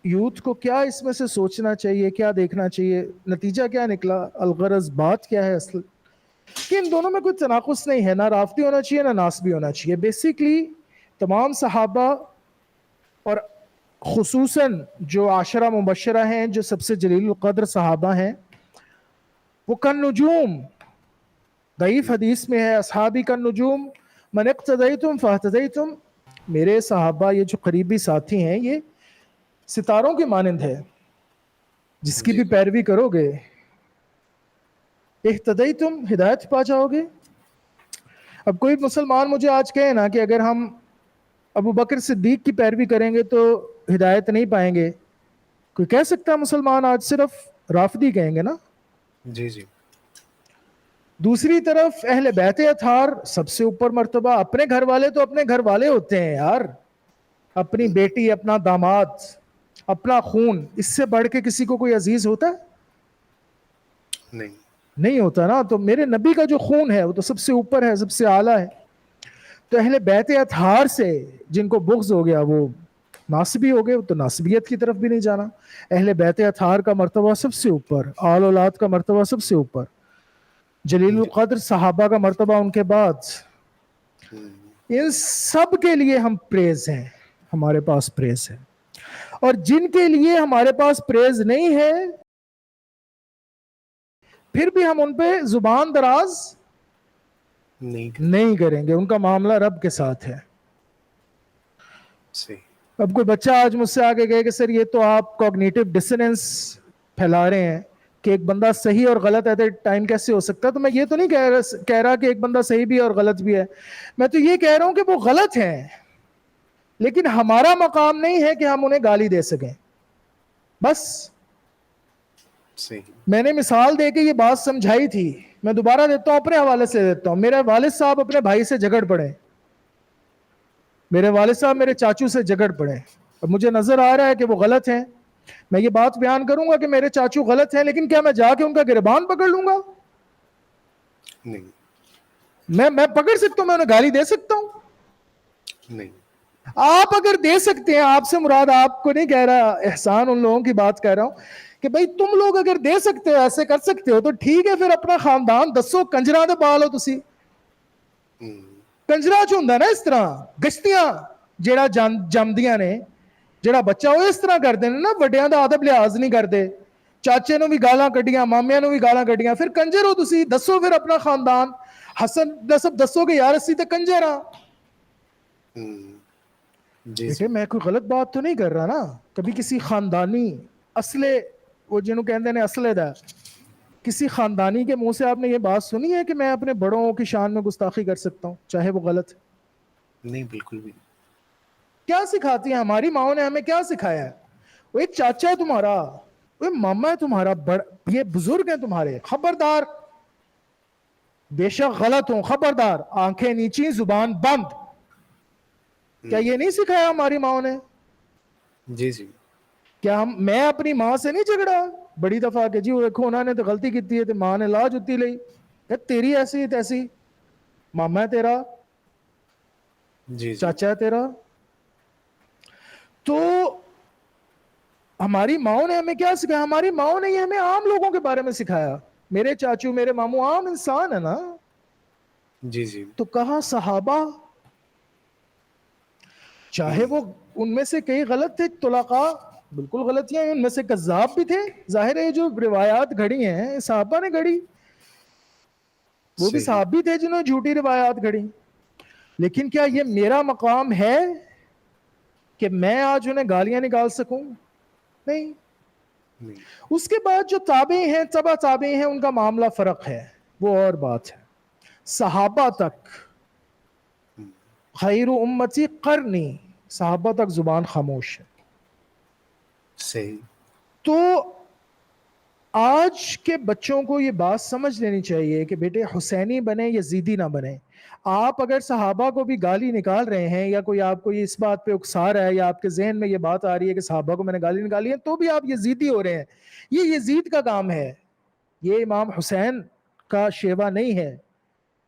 یوتھ کو, کیا اس میں سے سوچنا چاہیے, کیا دیکھنا چاہیے, نتیجہ کیا نکلا, الغرض بات کیا ہے اصل کہ ان دونوں میں کوئی تناقض نہیں ہے, نہ رافضی ہونا چاہیے نہ ناسبی ہونا چاہیے. بیسیکلی تمام صحابہ اور خصوصاً جو عاشرہ مبشرہ ہیں, جو سب سے جلیل القدر صحابہ ہیں, وہ کن نجوم, ضعیف حدیث میں ہے اصحابی کن نجوم من اقتدیتم فاہتدیتم, میرے صحابہ یہ جو قریبی ساتھی ہیں یہ ستاروں کے مانند ہے, جس کی جی بھی جی. پیروی کرو گے اہتدیتم, ہدایت پا جاؤ گے. اب کوئی مسلمان مجھے آج کہے نا کہ اگر ہم ابو بکر صدیق کی پیروی کریں گے تو ہدایت نہیں پائیں گے, کوئی کہہ سکتا ہے مسلمان آج؟ صرف رافضی کہیں گے نا. جی جی. دوسری طرف اہل بیت اطہار سب سے اوپر مرتبہ. اپنے گھر والے تو اپنے گھر والے ہوتے ہیں یار, اپنی بیٹی, اپنا داماد, اپنا خون, اس سے بڑھ کے کسی کو کوئی عزیز ہوتا ہے؟ نہیں ہوتا نا. تو میرے نبی کا جو خون ہے وہ تو سب سے اوپر ہے, سب سے اعلیٰ ہے. تو اہل بیت اطہار سے جن کو بغض ہو گیا وہ ناصبی ہو گئے, تو ناصبیت کی طرف بھی نہیں جانا. اہل بیت اطہار کا مرتبہ سب سے اوپر, آل اولاد کا مرتبہ سب سے اوپر, جلیل القدر صحابہ کا مرتبہ ان کے بعد. ان سب کے لیے ہم پریز ہیں, ہمارے پاس پریز ہے. اور جن کے لیے ہمارے پاس پریز نہیں ہے پھر بھی ہم ان پہ زبان دراز نہیں کریں گے, ان کا معاملہ رب کے ساتھ ہے. اب کوئی بچہ آج مجھ سے آگے گئے کہ سر یہ تو آپ کوگنیٹو ڈسننس پھیلا رہے ہیں کہ ایک بندہ صحیح اور غلط ایٹ اے ٹائم کیسے ہو سکتا ہے. تو میں یہ تو نہیں کہہ رہا کہ ایک بندہ صحیح بھی ہے اور غلط بھی ہے, میں تو یہ کہہ رہا ہوں کہ وہ غلط ہیں لیکن ہمارا مقام نہیں ہے کہ ہم انہیں گالی دے سکیں. بس میں نے مثال دے کے یہ بات سمجھائی تھی, میں دوبارہ دیتا ہوں, اپنے حوالے سے دیتا ہوں. میرے والد صاحب اپنے بھائی سے جھگڑ پڑے, میرے والد صاحب میرے چاچو سے جھگڑ پڑے. اب مجھے نظر آ رہا ہے کہ وہ غلط ہیں, میں یہ بات بیان کروں گا کہ میرے چاچو غلط ہیں, لیکن کیا میں جا کے ان کا گریبان پکڑ لوں گا؟ میں پکڑ سکتا ہوں, میں انہیں گالی دے سکتا ہوں؟ نہیں. آپ اگر دے سکتے ہیں, آپ سے مراد آپ کو نہیں کہہ رہا, احسان ان لوگوں کی بات کہہ رہا ہوں کہ بھائی تم لوگ اگر دے سکتے ہو, ایسے کر سکتے ہو, تو ٹھیک ہے, پھر اپنا خاندان دسو کنجراں دے پا لو. تسی کنجرا جو ہوندا نا اس طرح گشتیاں جیڑا جمدیاں نے, جیڑا بچہ وہ اس طرح کرتے ہیں نا, وڈیاں دا ادب لحاظ نہیں کرتے, چاچے نو بھی گالاں کڈیاں, مامیاں نو بھی گالاں کڈیاں, پھر کنجر ہو تسی. دسو پھر اپنا خاندان حسن نسب دسو کہ یار اسی تے کنجر ہاں. بیٹے میں کوئی غلط بات تو نہیں کر رہا نا. کبھی کسی خاندانی اصلے, وہ جنہوں کہندے نے اصلے دا, کسی خاندانی کے منہ سے آپ نے یہ بات سنی ہے کہ میں اپنے بڑوں کی شان میں گستاخی کر سکتا ہوں چاہے وہ غلط ہے؟ نہیں, بالکل بھی. کیا سکھاتی ہیں ہماری ماں نے ہمیں, کیا سکھایا ہے؟ وہ ایک چاچا ہے تمہارا, وہ ماما ہے تمہارا, یہ بزرگ ہیں تمہارے, خبردار, بے شک غلط ہوں, خبردار, آنکھیں نیچی زبان بند. کیا یہ نہیں سکھایا ہماری ماں نے؟ جی جی. کیا میں اپنی ماں سے نہیں جھگڑا بڑی دفعہ کہ جی وہ دیکھو انہوں نے تو غلطی کی ہے, تو ماں نے لا جتی لئی, تیری ایسی تیسی, ماما ہے تیرا, چاچا ہے تیرا. تو ہماری ماں نے ہمیں کیا سکھایا؟ ہماری ماں نے یہ ہمیں عام لوگوں کے بارے میں سکھایا. میرے چاچو میرے ماموں عام انسان ہے نا. جی جی. تو کہاں صحابہ, چاہے وہ ان میں سے کئی غلط تھے, طلقاء بالکل غلطیاں ہیں, ان میں سے کذاب بھی تھے. ظاہر ہے جو روایات گھڑی ہیں صحابہ نے گھڑی, وہ بھی صحابی تھے جنہوں نے جھوٹی روایات گھڑی. لیکن کیا یہ میرا مقام ہے کہ میں آج انہیں گالیاں نکال سکوں؟ نہیں. اس کے بعد جو تابعین ہیں, تبع تابعین ہیں, ان کا معاملہ فرق ہے, وہ اور بات ہے. صحابہ تک خیر امتی قرنی, صحابہ تک زبان خاموش ہے. صحیح. تو آج کے بچوں کو یہ بات سمجھ لینی چاہیے کہ بیٹے حسینی بنے یا یزیدی نہ بنے. آپ اگر صحابہ کو بھی گالی نکال رہے ہیں, یا کوئی آپ کو اس بات پہ اکسا رہا ہے, یا آپ کے ذہن میں یہ بات آ رہی ہے کہ صحابہ کو میں نے گالی نکالی ہے, تو بھی آپ یزیدی ہو رہے ہیں. یہ یزید کا کام ہے, یہ امام حسین کا شیوا نہیں ہے,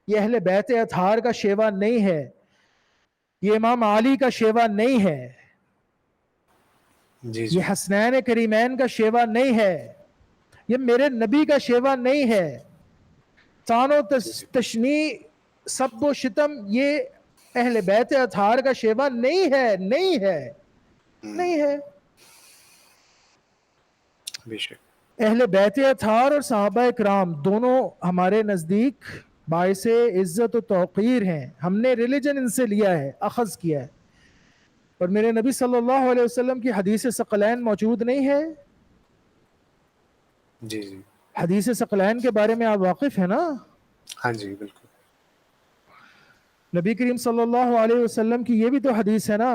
یہ اہل بیت اطہار کا شیوا نہیں ہے, یہ امام علی کا شیوا نہیں ہے, یہ حسنین کریمین کا شیوا نہیں ہے, یہ میرے نبی کا شیوا نہیں ہے. طعن و تشنیع, سب و شتم, یہ اہل بیت اطہار کا شیوا نہیں ہے, نہیں ہے, نہیں ہے. اہل بیت اطہار اور صحابہ اکرام دونوں ہمارے نزدیک باعث عزت و توقیر ہیں. ہم نے ریلیجن ان سے لیا ہے, اخذ کیا ہے. اور میرے نبی صلی اللہ علیہ وسلم کی حدیث ثقلین موجود نہیں ہے. جی جی. حدیث ثقلین کے بارے میں آپ واقف ہیں نا؟ ہاں جی بالکل. نبی کریم صلی اللہ علیہ وسلم کی یہ بھی تو حدیث ہے نا,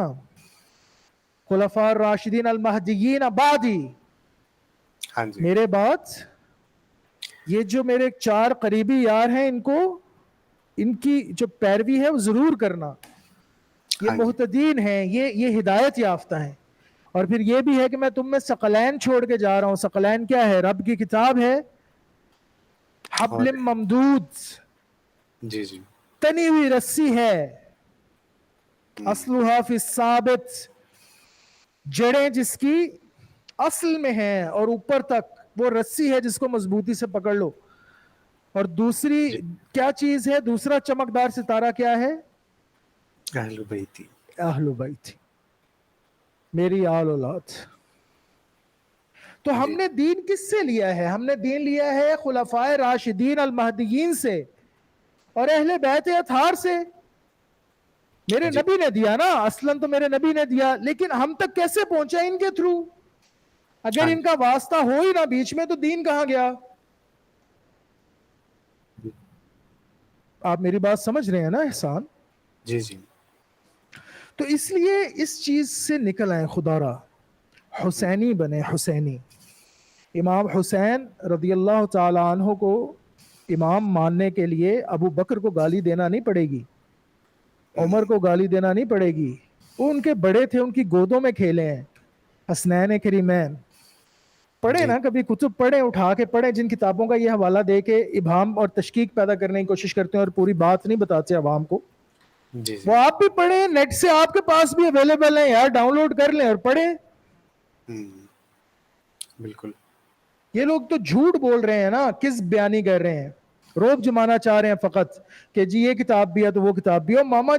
خلفاء الراشدین المہدیین بعدی, میرے بعد یہ جو میرے 4 قریبی یار ہیں ان کی جو پیروی ہے وہ ضرور کرنا. یہ ہاں جی. محتدین ہیں, یہ ہدایت یافتہ ہیں. اور پھر یہ بھی ہے کہ میں تم میں ثقلین چھوڑ کے جا رہا ہوں. ثقلین کیا ہے؟ رب کی کتاب ہے, اور حبل ممدود, جی جی. تنی ہوئی رسی ہے, اصلھا فی الثابت, جڑیں جس کی اصل میں ہیں اور اوپر تک وہ رسی ہے جس کو مضبوطی سے پکڑ لو. اور دوسری جی. کیا چیز ہے؟ دوسرا چمکدار ستارہ کیا ہے؟ اہل بیتی. اہل بیت, میری آل اولاد. تو ہم جی نے دین کس سے لیا ہے؟ ہم نے دین لیا ہے خلفائے راشدین المہدیین سے اور اہل بیت اطہار سے. میرے جی. نبی نے دیا نا, اصلاً تو میرے نبی نے دیا, لیکن ہم تک کیسے پہنچا؟ ان کے تھرو. اگر ہاں ان جی. کا واسطہ ہو ہی نہ بیچ میں تو دین کہاں گیا؟ آپ میری بات سمجھ رہے ہیں نا احسان؟ جی جی. تو اس لیے اس چیز سے نکل آئے, خدا را حسینی بنے. حسینی, امام حسین رضی اللہ تعالی عنہ کو امام ماننے کے لیے ابو بکر کو گالی دینا نہیں پڑے گی, عمر کو گالی دینا نہیں پڑے گی. وہ ان کے بڑے تھے, ان کی گودوں میں کھیلے ہیں حسنین کریمین. پڑھے جی نا کبھی کتب, پڑھے, اٹھا کے پڑھے. جن کتابوں کا یہ حوالہ دے کے ابہام اور تشکیک پیدا کرنے کی کوشش کرتے ہیں اور پوری بات نہیں بتاتے عوام کو, جی. جی وہ آپ بھی پڑھیں, نیٹ سے آپ کے پاس بھی اویلیبل ہیں یار, ڈاؤن لوڈ کر لیں اور پڑھیں. بالکل. یہ لوگ تو جھوٹ بول رہے ہیں نا, کس بیانی کر رہے ہیں, روب جمانا چاہ رہے ہیں فقط کہ جی یہ کتاب بھی ہے تو وہ کتاب بھی ہے. ماما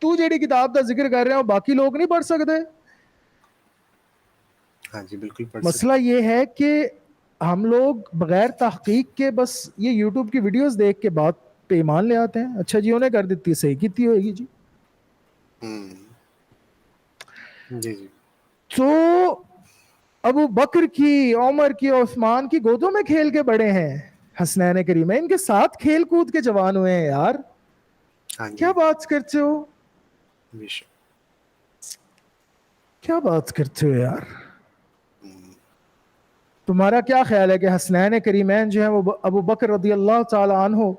تو جیڑی کتاب کا ذکر کر رہے ہیں باقی لوگ نہیں پڑھ سکتے. ہاں جی بالکل پڑھ مسئلہ سکتے. یہ ہے کہ ہم لوگ بغیر تحقیق کے بس یہ یوٹیوب کی ویڈیوز دیکھ کے بات پہ ایمان لے آتے ہیں. اچھا جی, انہیں کر دیتی ہے, صحیح کیتی ہوئے گی جی. جی جی. تو ابو بکر کی, عمر کی, عثمان کی گودوں میں کھیل کے بڑے ہیں حسنین کریم, ان کے ساتھ کھیل کود کے جوان ہوئے ہیں یار. ہاں کیا جی. بات کرتے ہو, بے شک. کیا بات کرتے ہو یار. تمہارا کیا خیال ہے کہ حسنین کریمین جو ہیں وہ ابو بکر رضی اللہ تعالی عنہ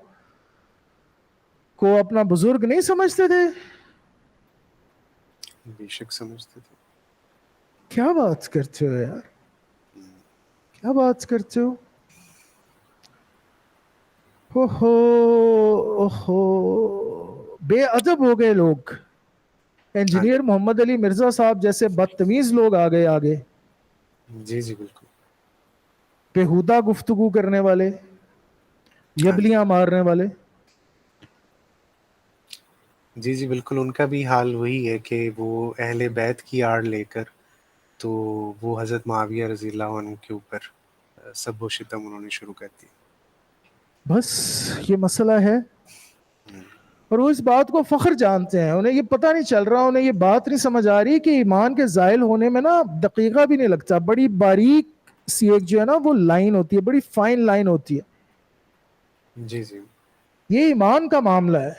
کو اپنا بزرگ نہیں سمجھتے تھے؟ بے شک سمجھتے تھے. کیا بات کرتے ہو یار, کیا بات کرتے ہو. ہو بے ادب ہو گئے لوگ. ہاں انجینئر محمد علی مرزا صاحب جیسے بدتمیز لوگ آ گئے آگے, جی جی بالکل. بےہودہ گفتگو کرنے والے, ہاں جی. یبلیاں مارنے والے. جی جی بالکل. ان کا بھی حال وہی ہے کہ وہ اہل بیت کی آڑ لے کر تو وہ حضرت معاویہ رضی اللہ عنہ کے اوپر سب و شتم انہوں نے شروع کر دی. بس یہ مسئلہ ہے, اور وہ اس بات کو فخر جانتے ہیں. انہیں یہ پتہ نہیں چل رہا, انہیں یہ بات نہیں سمجھ آ رہی کہ ایمان کے زائل ہونے میں نا دقیقہ بھی نہیں لگتا. بڑی باریک سی ایک جو ہے نا وہ لائن ہوتی ہے, بڑی فائن لائن ہوتی ہے. جی جی. یہ ایمان کا معاملہ ہے.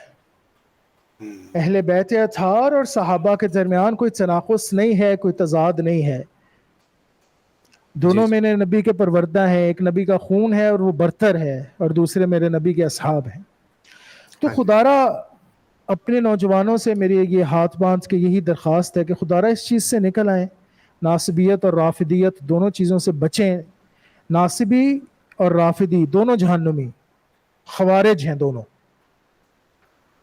اہل بیت اطہار اور صحابہ کے درمیان کوئی تناقض نہیں ہے, کوئی تضاد نہیں ہے. جی دونوں جی. میرے نبی کے پروردہ ہیں, ایک نبی کا خون ہے اور وہ برتر ہے, اور دوسرے میرے نبی کے اصحاب ہیں. تو ہاں جی. خدارا اپنے نوجوانوں سے میری یہ ہاتھ باندھ کے یہی درخواست ہے کہ خدارا اس چیز سے نکل آئیں, ناصبیت اور رافضیت دونوں چیزوں سے بچیں. ناصبی اور رافضی دونوں جہنمی, خوارج ہیں دونوں.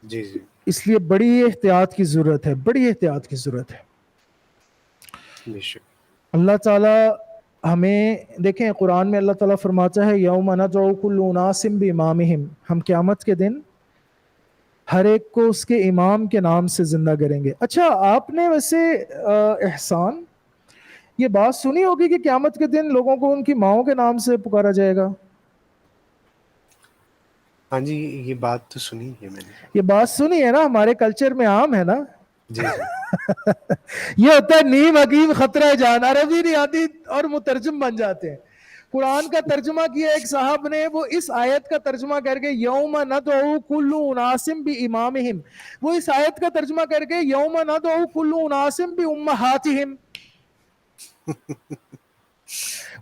جی جی. اس لیے بڑی احتیاط کی ضرورت ہے, بڑی احتیاط کی ضرورت ہے. بے شک. اللہ تعالی ہمیں دیکھیں, قرآن میں اللہ تعالیٰ فرماتا ہے یوم ندعو کل اناس بامامہم, ہم قیامت کے دن ہر ایک کو اس کے امام کے نام سے زندہ کریں گے. اچھا آپ نے ویسے احسان یہ بات سنی ہوگی کہ قیامت کے دن لوگوں کو ان کی ماؤں کے نام سے پکارا جائے گا؟ ہاں جی یہ بات تو سنی ہے میں نے. یہ بات سنی ہے نا, ہمارے کلچر میں عام ہے نا. جی جی. یہ ہوتا ہے نیم حکیم خطرہ جان, عربی نہیں آتی اور مترجم بن جاتے ہیں. قرآن کا ترجمہ کیا ایک صاحب نے, وہ اس آیت کا ترجمہ کر کے یوم ندعو کل اناس بامامہم, وہ اس آیت کا ترجمہ کر کے یوم ندعو کل اناس بامہاتہم.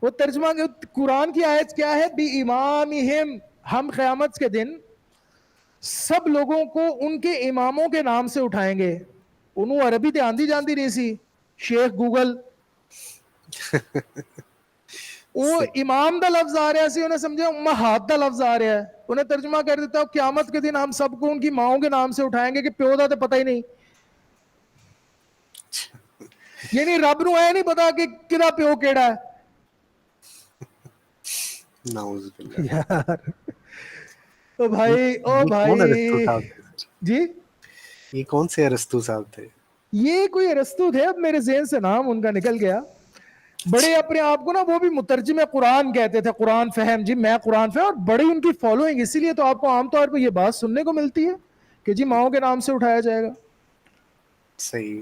وہ ترجمہ قرآن کی آیت کیا ہے؟ بی امامہم، ہم قیامت کے دن سب لوگوں کو ان کے اماموں کے نام سے اٹھائیں گے. انہوں عربی تے آندی جاندی نہیں سی، شیخ گوگل وہ امام دا لفظ آ رہا سی، انہیں سمجھا امہات دا لفظ آ رہا ہے، انہیں ترجمہ کر دیتا قیامت کے دن ہم سب کو ان کی ماؤں کے نام سے اٹھائیں گے کہ پیو دا تو پتہ ہی نہیں. یعنی رب نو اے نہیں پتا کہ کدا پیو کیڑا ہے. نعوذ باللہ. یار او بھائی کون ارسطو صاحب تھے؟ جی یہ کون سے ارسطو صاحب تھے؟ یہ کوئی ارسطو تھے، اب میرے ذہن سے نام ان کا نکل گیا. بڑے اپنے آپ کو نا وہ بھی مترجم قرآن کہتے تھے، قرآن فہم، جی میں قرآن فہم، اور بڑی ان کی فالوئنگ، اسی لیے تو آپ کو عام طور پہ یہ بات سننے کو ملتی ہے کہ جی ماؤں کے نام سے اٹھایا جائے گا. صحیح.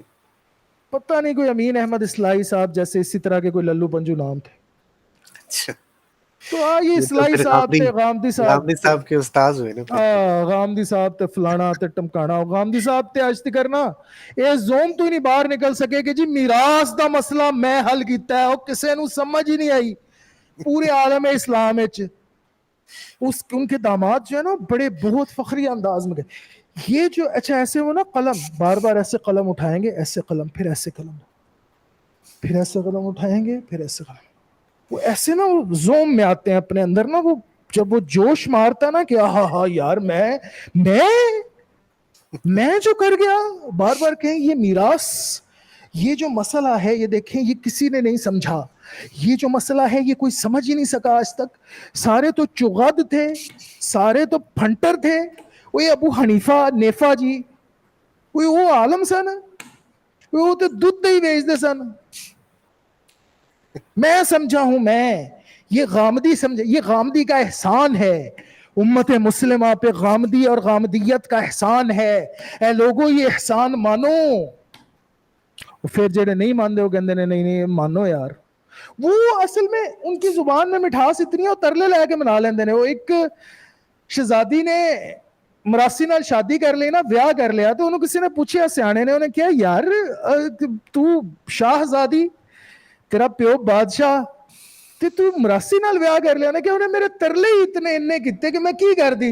پتہ نہیں کوئی امین احمد اصلاحی صاحب جیسے اسی طرح کے کوئی للو پنجو نام تھے. اچھا، تو یہ یہ تو اصلاحی پھر صاحب تھے، غامدی غامدی صاحب، صاحب کے استاد ہوئے نا پھر تو. غامدی صاحب تے فلانا تے ٹمکانا. غامدی صاحب تے آج کرنا اے زوم تو ہی نہیں باہر نکل سکے کہ جی میراث دا مسئلہ میں حل کیتا ہے، اور کسے نو سمجھ ہی نہیں آئی پورے عالم اسلام وچ. ان کے داماد جو ہے نا بڑے بہت فخری انداز میں گئے. یہ جو اچھا ایسے وہ نا قلم بار بار ایسے قلم اٹھائیں گے، ایسے قلم، پھر ایسے قلم، پھر ایسے قلم اٹھائیں گے، پھر ایسے قلم. وہ ایسے نا وہ زوم میں آتے ہیں اپنے اندر نا، وہ جب وہ جوش مارتا نا کہ ہاں یار میں جو کر گیا، بار بار کہیں یہ میراث، یہ جو مسئلہ ہے یہ دیکھیں یہ کسی نے نہیں سمجھا. یہ جو مسئلہ ہے یہ کوئی سمجھ ہی نہیں سکا آج تک. سارے تو چغد تھے، سارے تو پھنٹر تھے. وہ ابو حنیفہ نیفا جی، وہ عالم سن، وہ تو دودھ ہی بیچتے سن. میں سمجھا ہوں، یہ غامدی سمجھے، یہ غامدی کا احسان ہے امت مسلمہ پہ، غامدی اور غامدیت کا احسان ہے. اے لوگوں یہ احسان مانو. پھر جڑے نہیں مانتے وہ کہندے نے نہیں مانو یار. وہ اصل میں ان کی زبان میں مٹھاس اتنی ہے، وہ ترلے لے کے منا لیندے نے. وہ ایک شہزادی نے مراسی نال شادی کر لی نا، بیاہ کر لیا، تو انہوں کسی نے پوچھا، سیانے نے انہیں کیا یار تو شاہزادی، تیرا پیو بادشاہ، تے تو مراسی نال بیاہ کر لیا. کہ انہیں میرے ترلے ہی اتنے انے کیتے کہ میں کی کر دی.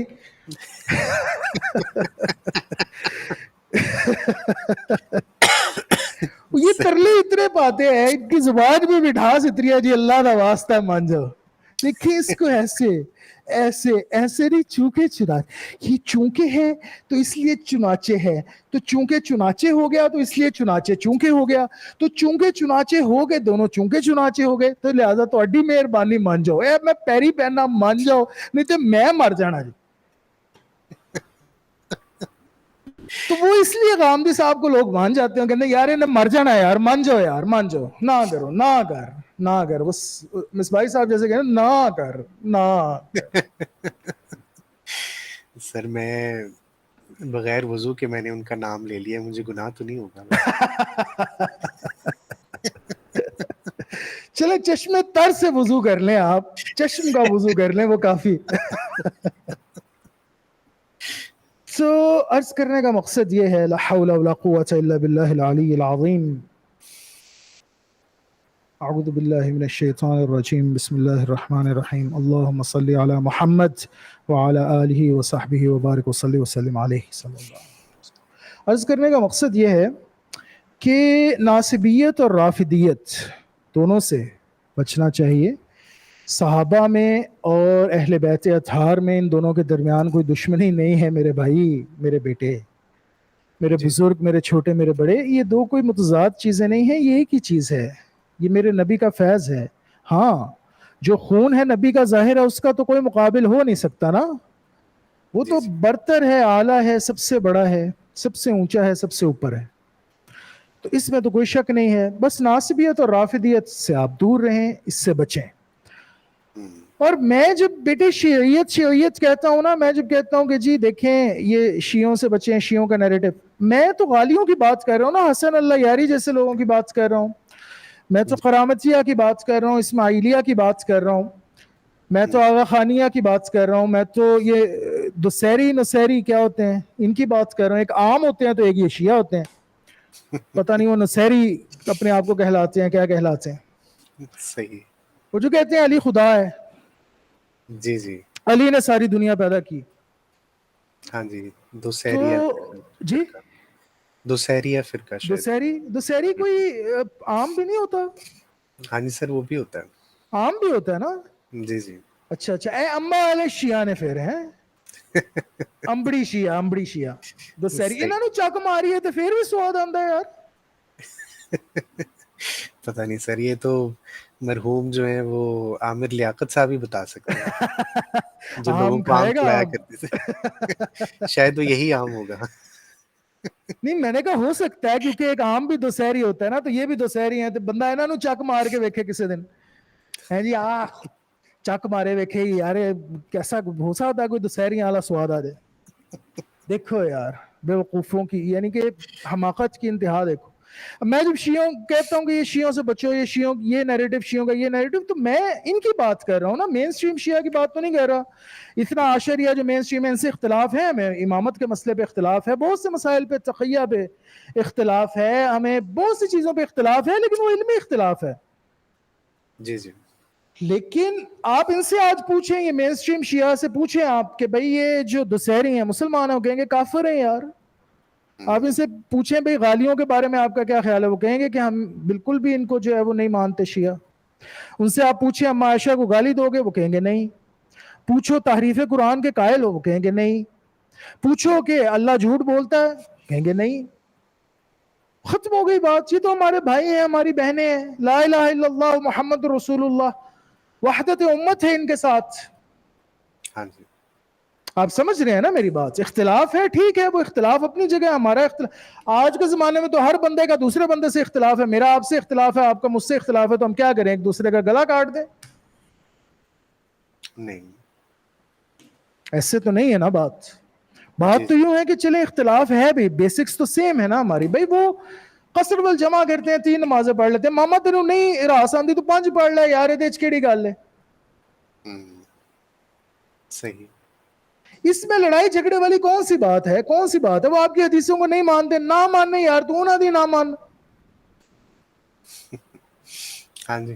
یہ ترلے اتنے پاتے ہیں، ان کی زبان بھی مٹھاس اتنی ہے، جی اللہ دا واسطہ مان جاؤ. دیکھیں اس کو ایسے ایسے ایسے نہیں، چونکہ چنانچہ، یہ چونکہ ہے تو اس لیے چنانچہ ہے، تو چونکہ چنانچہ ہو گیا تو اس لیے چنانچہ چونکہ ہو گیا، تو چونکہ چنانچہ ہو گئے دونوں، چونکہ چنانچہ ہو گئے، تو لہذا تہاڈی مہربانی مان جاؤ. اے میں پیری پہنا مان جاؤ، نہیں تو میں مر جانا جی. تو وہ اس لیے غامدی صاحب کو لوگ مان جاتے ہیں، کہتے ہیں یار انہیں مر جانا ہے یار، مان جاؤ یار، مان جاؤ، نہ کرو، نہ کر. وہ مصباحی صاحب جیسے کہتے ہیں نہ کر. سر میں بغیر وضو کے میں نے ان کا نام لے لیا، مجھے گناہ تو نہیں ہوگا؟ چلے چشمے تر سے وضو کر لیں، آپ چشم کا وضو کر لیں، وہ کافی. تو عرض کرنے کا مقصد یہ ہے، لا حول ولا قوة الا باللہ العلی العظیم. اعوذ باللہ من الشیطان الرجیم، بسم اللہ الرحمن الرحیم. اللہم صلی علی محمد وعلی آلہ وصحبہ وبارک وصلی وسلم علیہ صلی اللہ علیہ وسلم. عرض کرنے کا مقصد یہ ہے کہ ناصبیت اور رافضیت دونوں سے بچنا چاہیے. صحابہ میں اور اہل بیت اطہار میں ان دونوں کے درمیان کوئی دشمنی نہیں ہے میرے بھائی، میرے بیٹے، میرے بزرگ، میرے چھوٹے، میرے بڑے. یہ دو کوئی متضاد چیزیں نہیں ہیں، یہ ایک ہی چیز ہے. یہ میرے نبی کا فیض ہے. ہاں جو خون ہے نبی کا ظاہر ہے، اس کا تو کوئی مقابل ہو نہیں سکتا نا. وہ تو برتر ہے، اعلیٰ ہے، سب سے بڑا ہے، سب سے اونچا ہے، سب سے اوپر ہے. تو اس میں تو کوئی شک نہیں ہے. بس ناصبیت اور رافضیت سے آپ دور رہیں، اس سے بچیں. اور میں جب بیٹے شیعیت کہتا ہوں نا، میں جب کہتا ہوں کہ جی دیکھیں یہ شیعوں سے بچیں، شیعوں کا نیریٹو، میں تو غالیوں کی بات کر رہا ہوں نا، حسن اللہ یاری جیسے لوگوں کی بات کر رہا ہوں، میں تو کرامتیہ کی بات کر رہا ہوں، اسماعیلیہ کی بات کر رہا ہوں، میں تو آغا خانیہ کی بات کر رہا ہوں، میں تو یہ دسہری نصیری کیا ہوتے ہیں ان کی بات کر رہا ہوں. ایک عام ہوتے ہیں تو ایک یہ شیعہ ہوتے ہیں، پتہ نہیں وہ نصیری اپنے آپ کو کہلاتے ہیں کیا کہلاتے ہیں. صحیح. وہ جو کہتے ہیں علی خدا ہے، جی جی علی نے ساری دنیا پیدا کی، ہاں جی، تو دوسہری جی فرقہ، دوسہری فرقہ شاید۔ دوسہری کوئی عام بھی نہیں ہوتا؟ ہاں جی سر، وہ بھی ہوتا عام بھی ہوتا ہے نا؟ ہے، جی جی۔ اچھا اچھا، اے اما والے شیعہ نے پھر ہیں امبڑی شیعہ دوسہری صحیح، انہوں نے چک ماری ہے تو پھر بھی سواد آندا ہے یار۔ پتہ نہیں سر، یہ تو مرحوم جو ہیں وہ عامر لیاقت صاحب ہی بتا سکتے ہیں، جو لوگوں آم کو آم کھائے گا کھلایا آپ؟ کرتے تھے، شاید وہ یہی آم ہوگا۔ نہیں میں نے کہا ہو سکتا ہے، کیونکہ ایک عام بھی دوسہری ہوتا ہے نا، تو یہ بھی دوسہری ہیں، تو بندہ انہوں نے چک مار کے ویکھے کسی دن ہے جی چک مارے ویکھے یار کیسا ہو سکتا ہے کوئی دوسہری والا سواد آ جائے۔ دیکھو یار بے وقوفوں کی یعنی کہ حماقت کی انتہا دیکھو۔ میں جب شیعوں کہتا ہوں کہ یہ شیعوں سے بچو، یہ شیعوں یہ نیریٹو شیعوں کا یہ نیریٹو، تو میں ان کی بات کر رہا ہوں نا، مین سٹریم شیعہ کی بات تو نہیں کر رہا۔ اتنا عاشریہ جو مین سٹریم ہے ان سے اختلاف ہے، ہمیں امامت کے مسئلے پہ اختلاف ہے، بہت سے مسائل پہ تقیہ پہ اختلاف ہے، ہمیں بہت سی چیزوں پہ اختلاف ہے، لیکن وہ علمی اختلاف ہے۔ جی جی لیکن آپ ان سے آج پوچھیں، یہ مین سٹریم شیعہ سے پوچھیں آپ کہ بھئی یہ جو دوسہری ہیں مسلمان ہیں، وہ کہیں گے کافر ہیں یار۔ آپ ان سے پوچھیں بھئی غالیوں کے بارے میں آپ کا کیا خیال ہے، وہ کہیں گے کہ ہم بالکل بھی ان کو جو ہے وہ نہیں مانتے شیعہ۔ ان سے آپ پوچھیں اما عائشہ کو گالی دو گے، وہ کہیں گے نہیں۔ پوچھو تحریف قرآن کے قائل ہو، وہ کہیں گے نہیں۔ پوچھو کہ اللہ جھوٹ بولتا ہے، کہیں گے نہیں۔ ختم ہو گئی بات، یہ تو ہمارے بھائی ہیں، ہماری بہنیں ہیں، لا الہ الا اللہ محمد رسول اللہ، وحدت امت ہے ان کے ساتھ۔ ہاں جی آپ سمجھ رہے ہیں نا میری بات؟ اختلاف ہے ٹھیک ہے، وہ اختلاف اپنی جگہ، ہمارا اختلاف آج کے زمانے میں تو ہر بندے کا دوسرے بندے سے اختلاف ہے، میرا آپ سے اختلاف ہے، آپ کا مجھ سے اختلاف ہے، تو ہم کیا کریں، ایک دوسرے کا گلا کاٹ دیں؟ نہیں، ایسے تو نہیں ہے نا بات۔ جی بات تو جی یوں ہے کہ چلے اختلاف ہے بھی، بیسکس تو سیم ہے نا ہماری۔ بھائی وہ قصر والجمع کرتے ہیں، 3 نمازیں پڑھ لیتے ہیں، ماما تینوں نہیں راس آندی تو 5 پڑھ لے یار، یہ کیڑی گل ہے؟ صحیح، اس میں لڑائی جھگڑے والی کون سی بات ہے؟ کون سی بات ہے؟ وہ آپ کی حدیثوں کو نہیں مانتے، نہ ماننے یار، تو نہ دی نہ مان۔ ہاں جی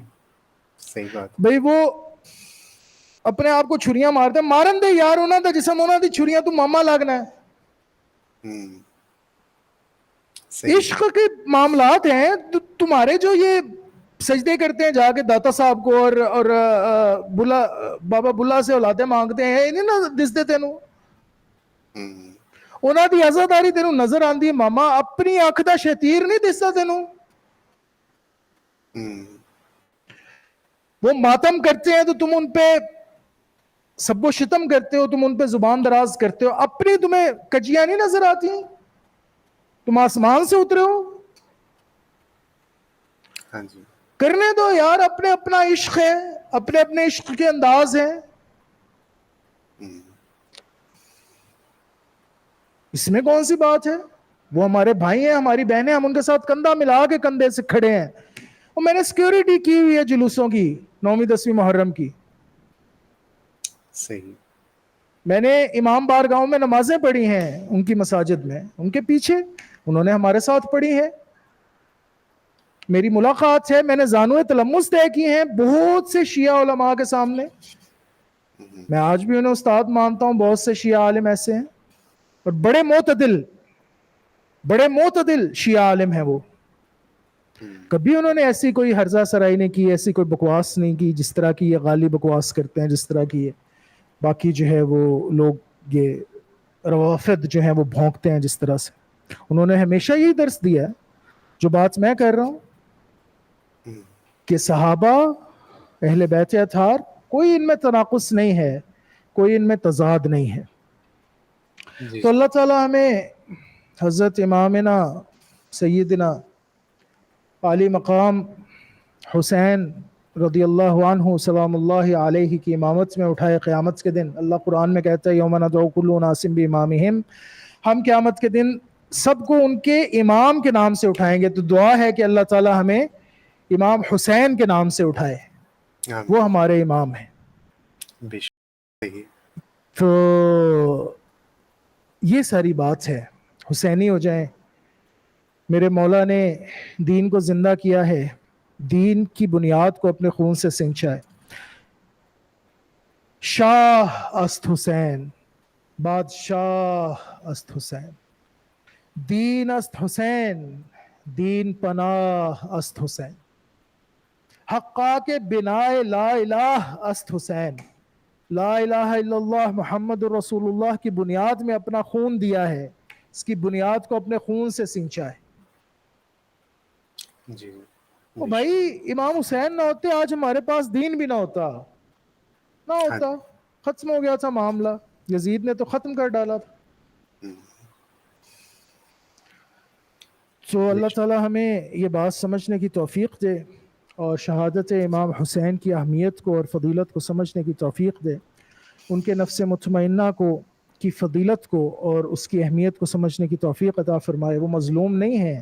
صحیح بات، بھئی وہ اپنے آپ کو چھریاں مارتے، مارن دے یار، انہوں دا جسم انہوں دی چھریاں، تو ماما لگنا ہے۔ صحیح، عشق کے معاملات ہیں، تو تمہارے جو یہ سجدے کرتے ہیں جا کے داتا صاحب کو اور بلا بابا بلا سے اولادیں مانگتے ہیں، انہیں نہ دستے تینوں، انہوں دی عزاداری تینوں نظر آندی ہے ماما، اپنی اکھ دا شتیر نہیں دستا تینوں۔ وہ ماتم کرتے ہیں تو تم ان پہ سب و شتم کرتے ہو، تم ان پہ زبان دراز کرتے ہو، اپنی تمہیں کجیاں نہیں نظر آتی؟ تم آسمان سے اترے ہو؟ ہاں جی کرنے دو یار، اپنے اپنا عشق ہے، اپنے اپنے عشق کے انداز ہیں، اس میں کون سی بات ہے؟ وہ ہمارے بھائی ہیں، ہماری بہنیں، ہم ان کے ساتھ کندھا ملا کے کندھے سے کھڑے ہیں۔ اور میں نے سیکیورٹی کی ہوئی ہے جلوسوں کی، 9ویں 10ویں محرم کی۔ صحیح، میں نے امام بارگاہوں میں نمازیں پڑھی ہیں ان کی مساجد میں، ان کے پیچھے انہوں نے ہمارے ساتھ پڑھی ہے، میری ملاقات ہے، میں نے زانوئے تلمس طے کی ہیں بہت سے شیعہ علماء کے سامنے۔ میں آج بھی انہیں استاد مانتا ہوں، بہت سے شیعہ عالم ایسے ہیں، اور بڑے معتدل شیعہ عالم ہیں وہ۔ کبھی انہوں نے ایسی کوئی ہرزہ سرائی نہیں کی، ایسی کوئی بکواس نہیں کی جس طرح کی یہ غالی بکواس کرتے ہیں، جس طرح کی یہ باقی جو ہے وہ لوگ یہ روافد جو ہیں وہ بھونکتے ہیں جس طرح سے۔ انہوں نے ہمیشہ یہی درس دیا ہے جو بات میں کر رہا ہوں، کہ صحابہ اہل بیت اطہار کوئی ان میں تناقض نہیں ہے، کوئی ان میں تضاد نہیں ہے۔ جی تو اللہ تعالی ہمیں حضرت امامنا سیدنا عالی مقام حسین رضی اللہ عنہ سلام اللہ علیہ کی امامت میں اٹھائے قیامت کے دن۔ اللہ قرآن میں کہتا ہے یوم ندعو کل اناس بامامہم، ہم قیامت کے دن سب کو ان کے امام کے نام سے اٹھائیں گے۔ تو دعا ہے کہ اللہ تعالی ہمیں امام حسین کے نام سے اٹھائے، وہ آمین، ہمارے امام ہیں۔ بے شک، صحیح، تو یہ ساری بات ہے، حسینی ہو جائیں۔ میرے مولا نے دین کو زندہ کیا ہے، دین کی بنیاد کو اپنے خون سے سینچا ہے. شاہ است حسین، بادشاہ است حسین، دین است حسین، دین پناہ است حسین، حقاق بنائے لا الہ است حسین. لا الہ الا اللہ محمد الرسول اللہ کی بنیاد میں اپنا خون دیا ہے، اس کی بنیاد کو اپنے خون سے سینچا ہے. جی او بے بھائی شک. امام حسین نہ ہوتے آج ہمارے پاس دین بھی نہ ہوتا، ہاں ختم ہو گیا تھا معاملہ. یزید نے تو ختم کر ڈالا تھا. تو بے اللہ شک. تعالی ہمیں یہ بات سمجھنے کی توفیق دے اور شہادت امام حسین کی اہمیت کو اور فضیلت کو سمجھنے کی توفیق دے. ان کے نفس مطمئنہ کی فضیلت کو اور اس کی اہمیت کو سمجھنے کی توفیق عطا فرمائے. وہ مظلوم نہیں ہیں،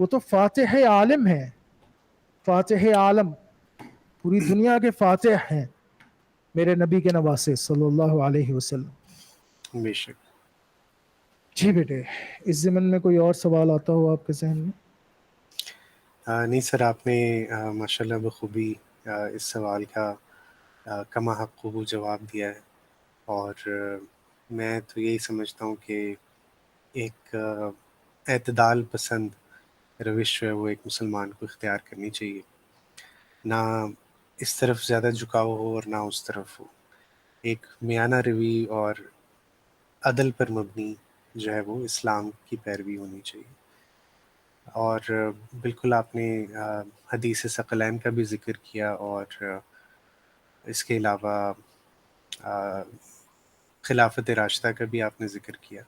وہ تو فاتح عالم ہیں، فاتح عالم، پوری دنیا کے فاتح ہیں میرے نبی کے نواسے صلی اللہ علیہ وسلم. بے شک. جی بیٹے، اس ضمن میں کوئی اور سوال آتا ہو آپ کے ذہن میں؟ نہیں سر، آپ نے ماشاءاللہ بخوبی اس سوال کا کما حق جواب دیا ہے. اور میں تو یہی سمجھتا ہوں کہ ایک اعتدال پسند روش جو ہے وہ ایک مسلمان کو اختیار کرنی چاہیے. نہ اس طرف زیادہ جھکاؤ ہو اور نہ اس طرف ہو. ایک میانہ روی اور عدل پر مبنی جو ہے وہ اسلام کی پیروی ہونی چاہیے. اور بالکل آپ نے حدیث ثقلین کا بھی ذکر کیا، اور اس کے علاوہ خلافت راشدہ کا بھی آپ نے ذکر کیا.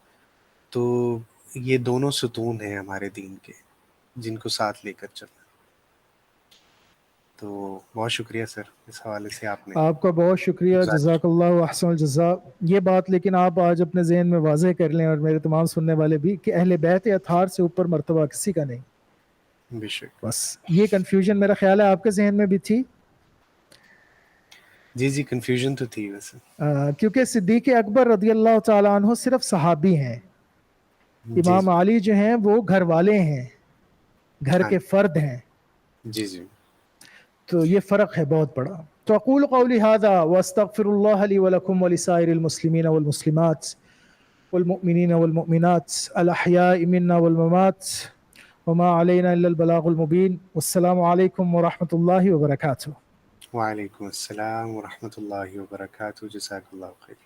تو یہ دونوں ستون ہیں ہمارے دین کے جن کو ساتھ لے کر چلنا. تو بہت شکریہ سر، اس حوالے سے آپ نے آپ کا بہت شکریہ، گزارش. جزاک اللہ احسن الجزاء. یہ بات لیکن آپ آج اپنے ذہن میں واضح کر لیں اور میرے تمام سننے والے بھی کہ اہل بیت اطہار سے اوپر مرتبہ کسی کا نہیں. بے شک. بس یہ کنفیوژن میرا خیال ہے آپ کے ذہن میں بھی تھی. جی کنفیوژن تو تھی ویسے. کیونکہ صدیق اکبر رضی اللہ تعالیٰ عنہ صرف صحابی ہیں، جی امام علی جو ہیں وہ گھر والے ہیں، گھر ہاں کے فرد ہیں. جی تو یہ فرق ہے بہت بڑا. تو اقول قولی هذا واستغفر الله لي ولكم ولسائر المسلمين والمسلمات والمؤمنين والمؤمنات الاحياء منا والممات وما علينا الا البلاغ المبين. والسلام عليكم ورحمة الله وبركاته. وعلیکم السلام ورحمۃ اللہ وبرکاتہ. جزاک اللہ خیر.